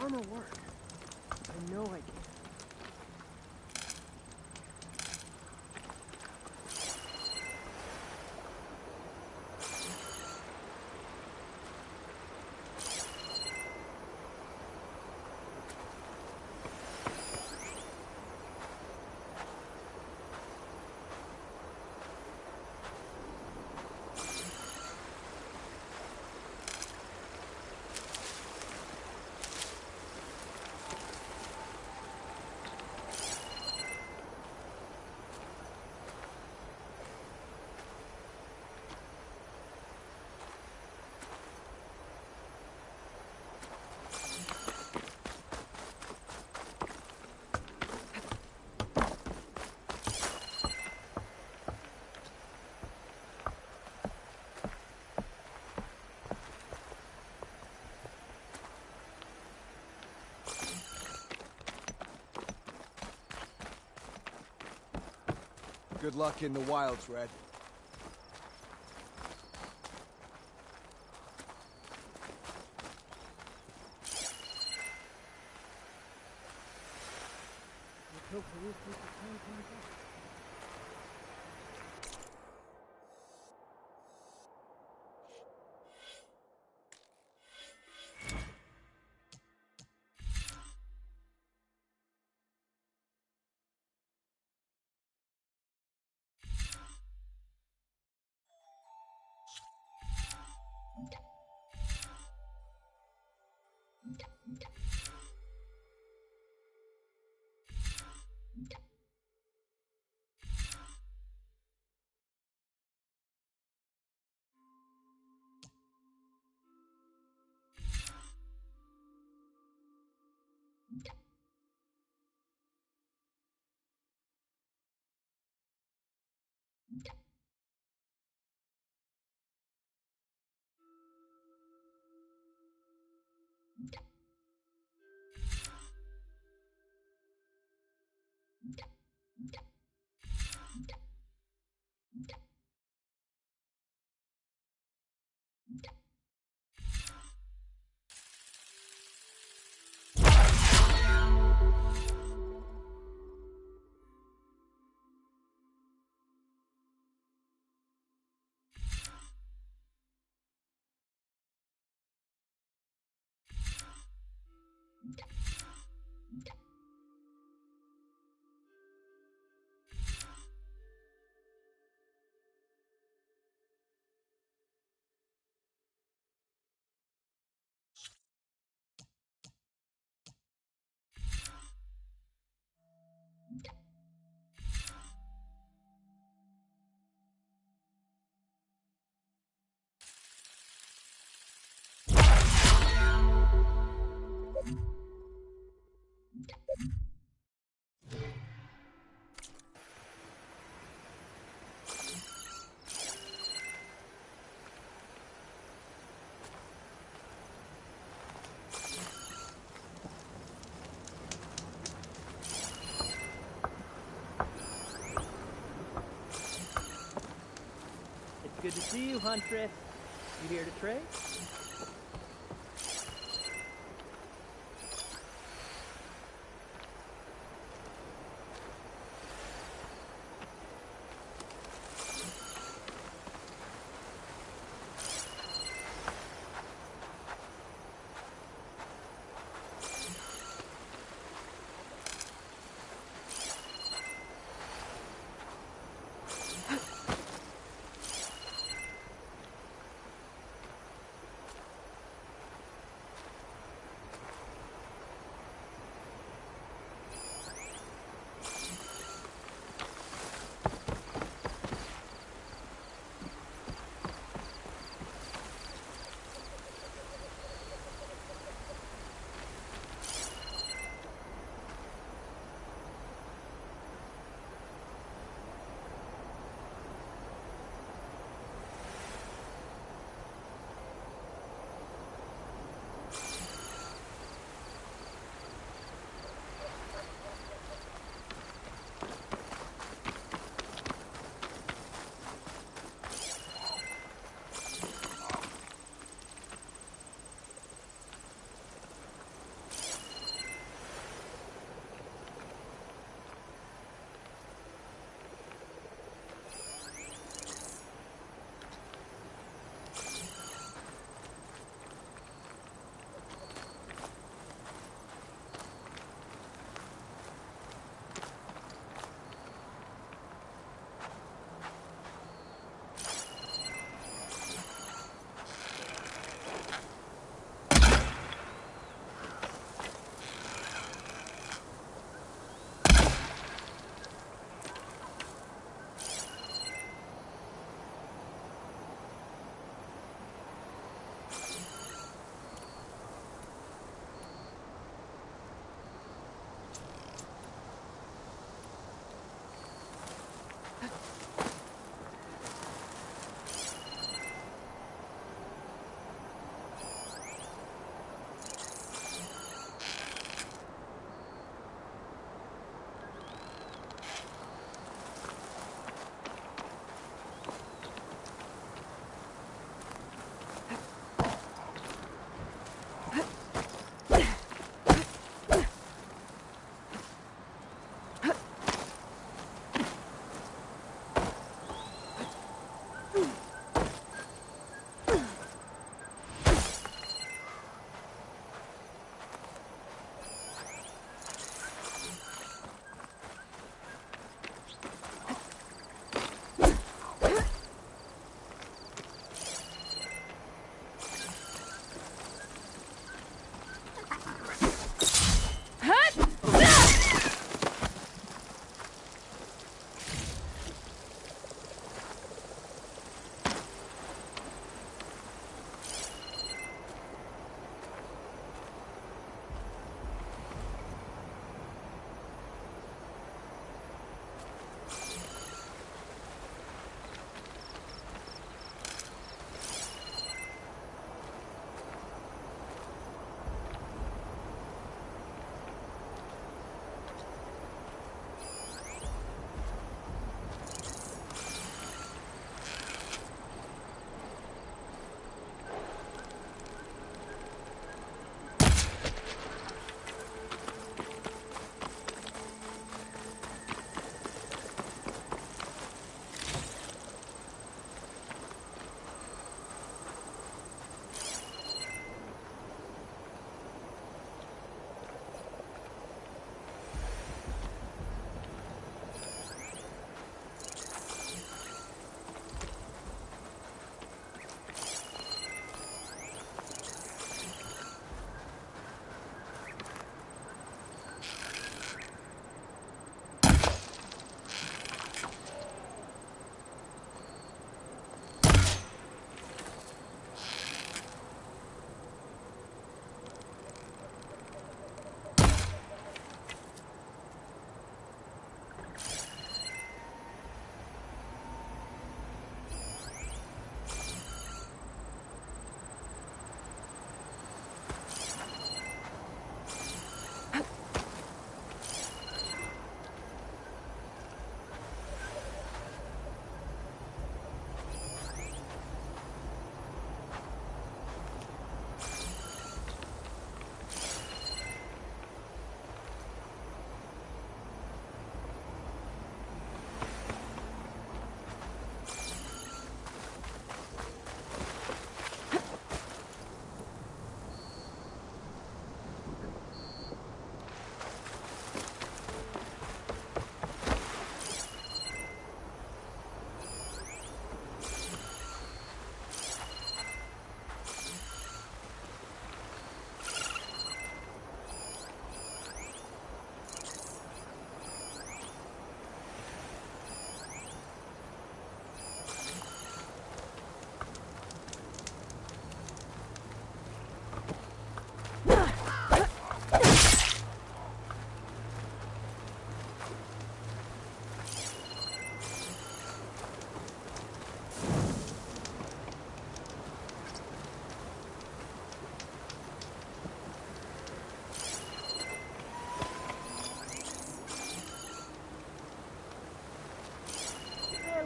armor work? I know I can. Good luck in the wilds, Red. Good to see you, Huntress. You here to trade?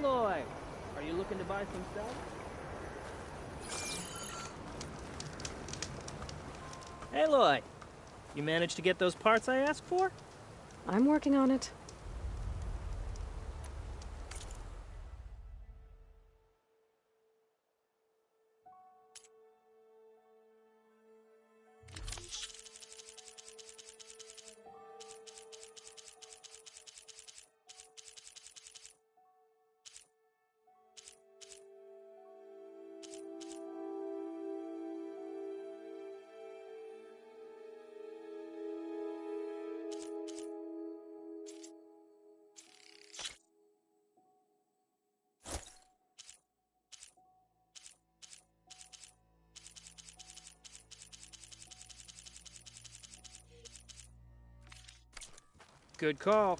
Aloy! Are you looking to buy some stuff? Aloy! You managed to get those parts I asked for? I'm working on it. Good call.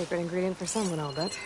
secret ingredient for someone, I'll bet.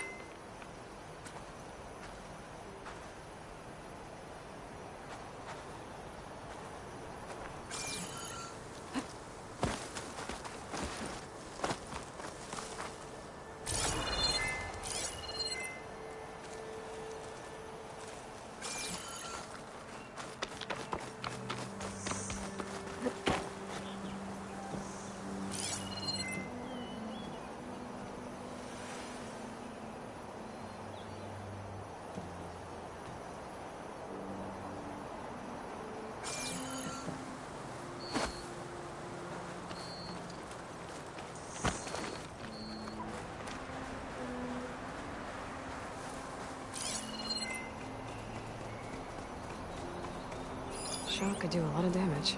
Shot could do a lot of damage.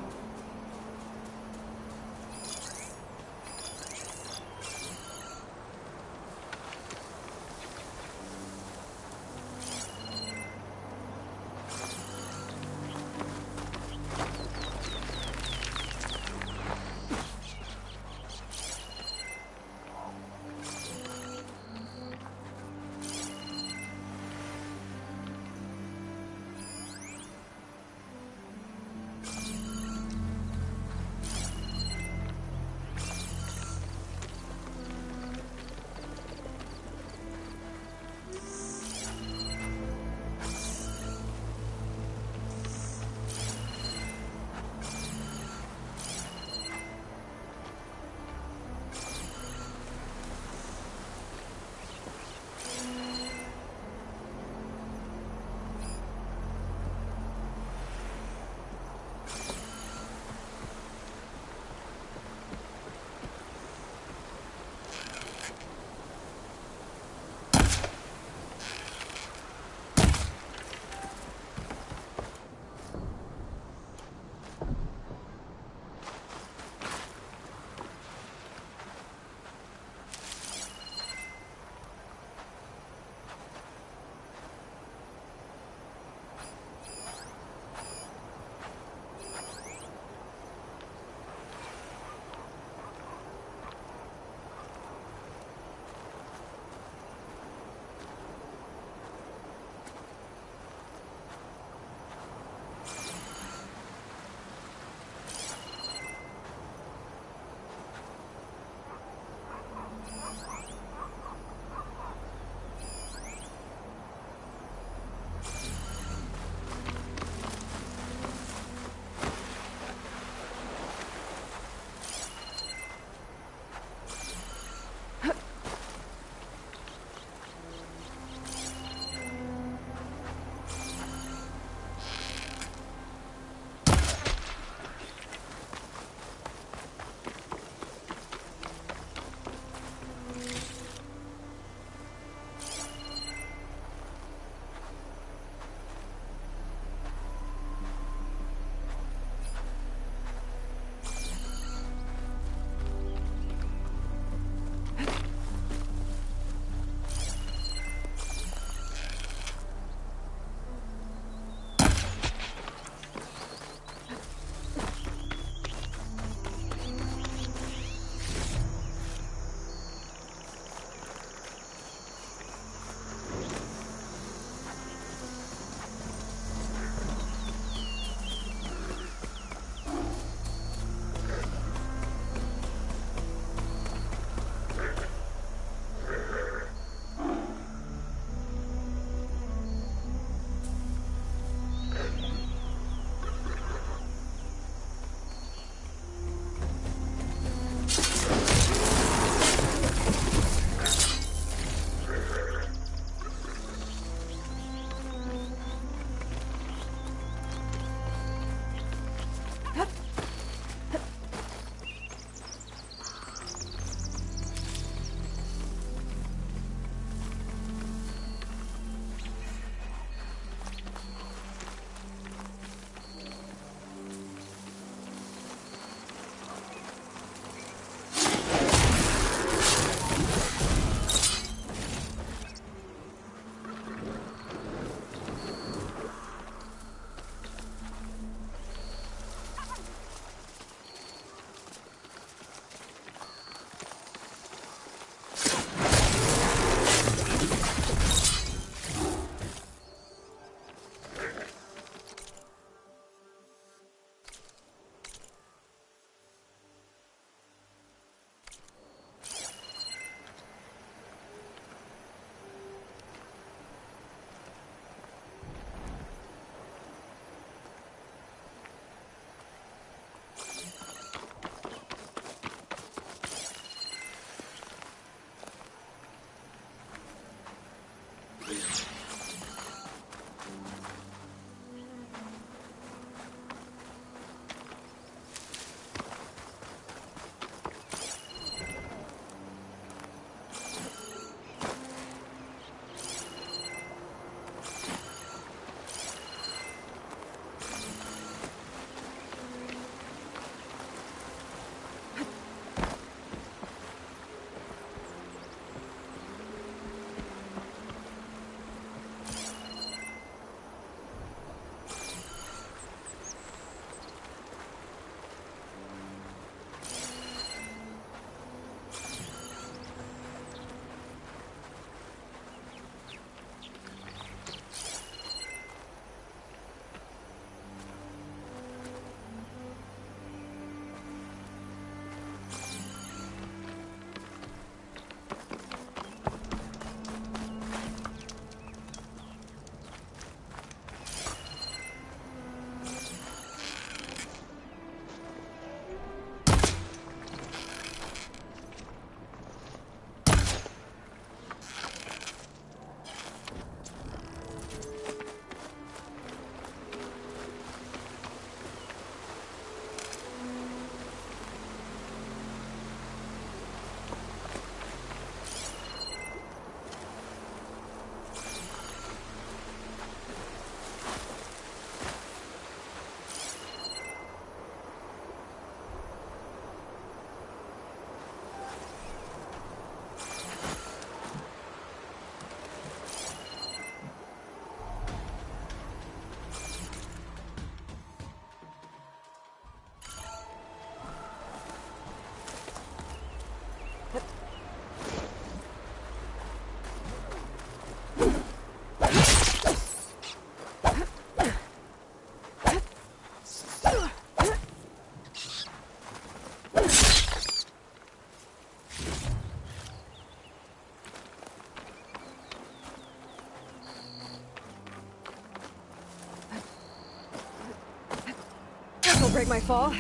This'll break my fall.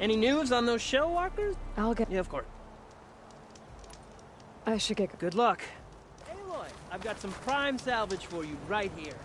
Any news on those shell walkers? I'll get... Yeah, of course. I should get... Good luck. Aloy, I've got some prime salvage for you right here.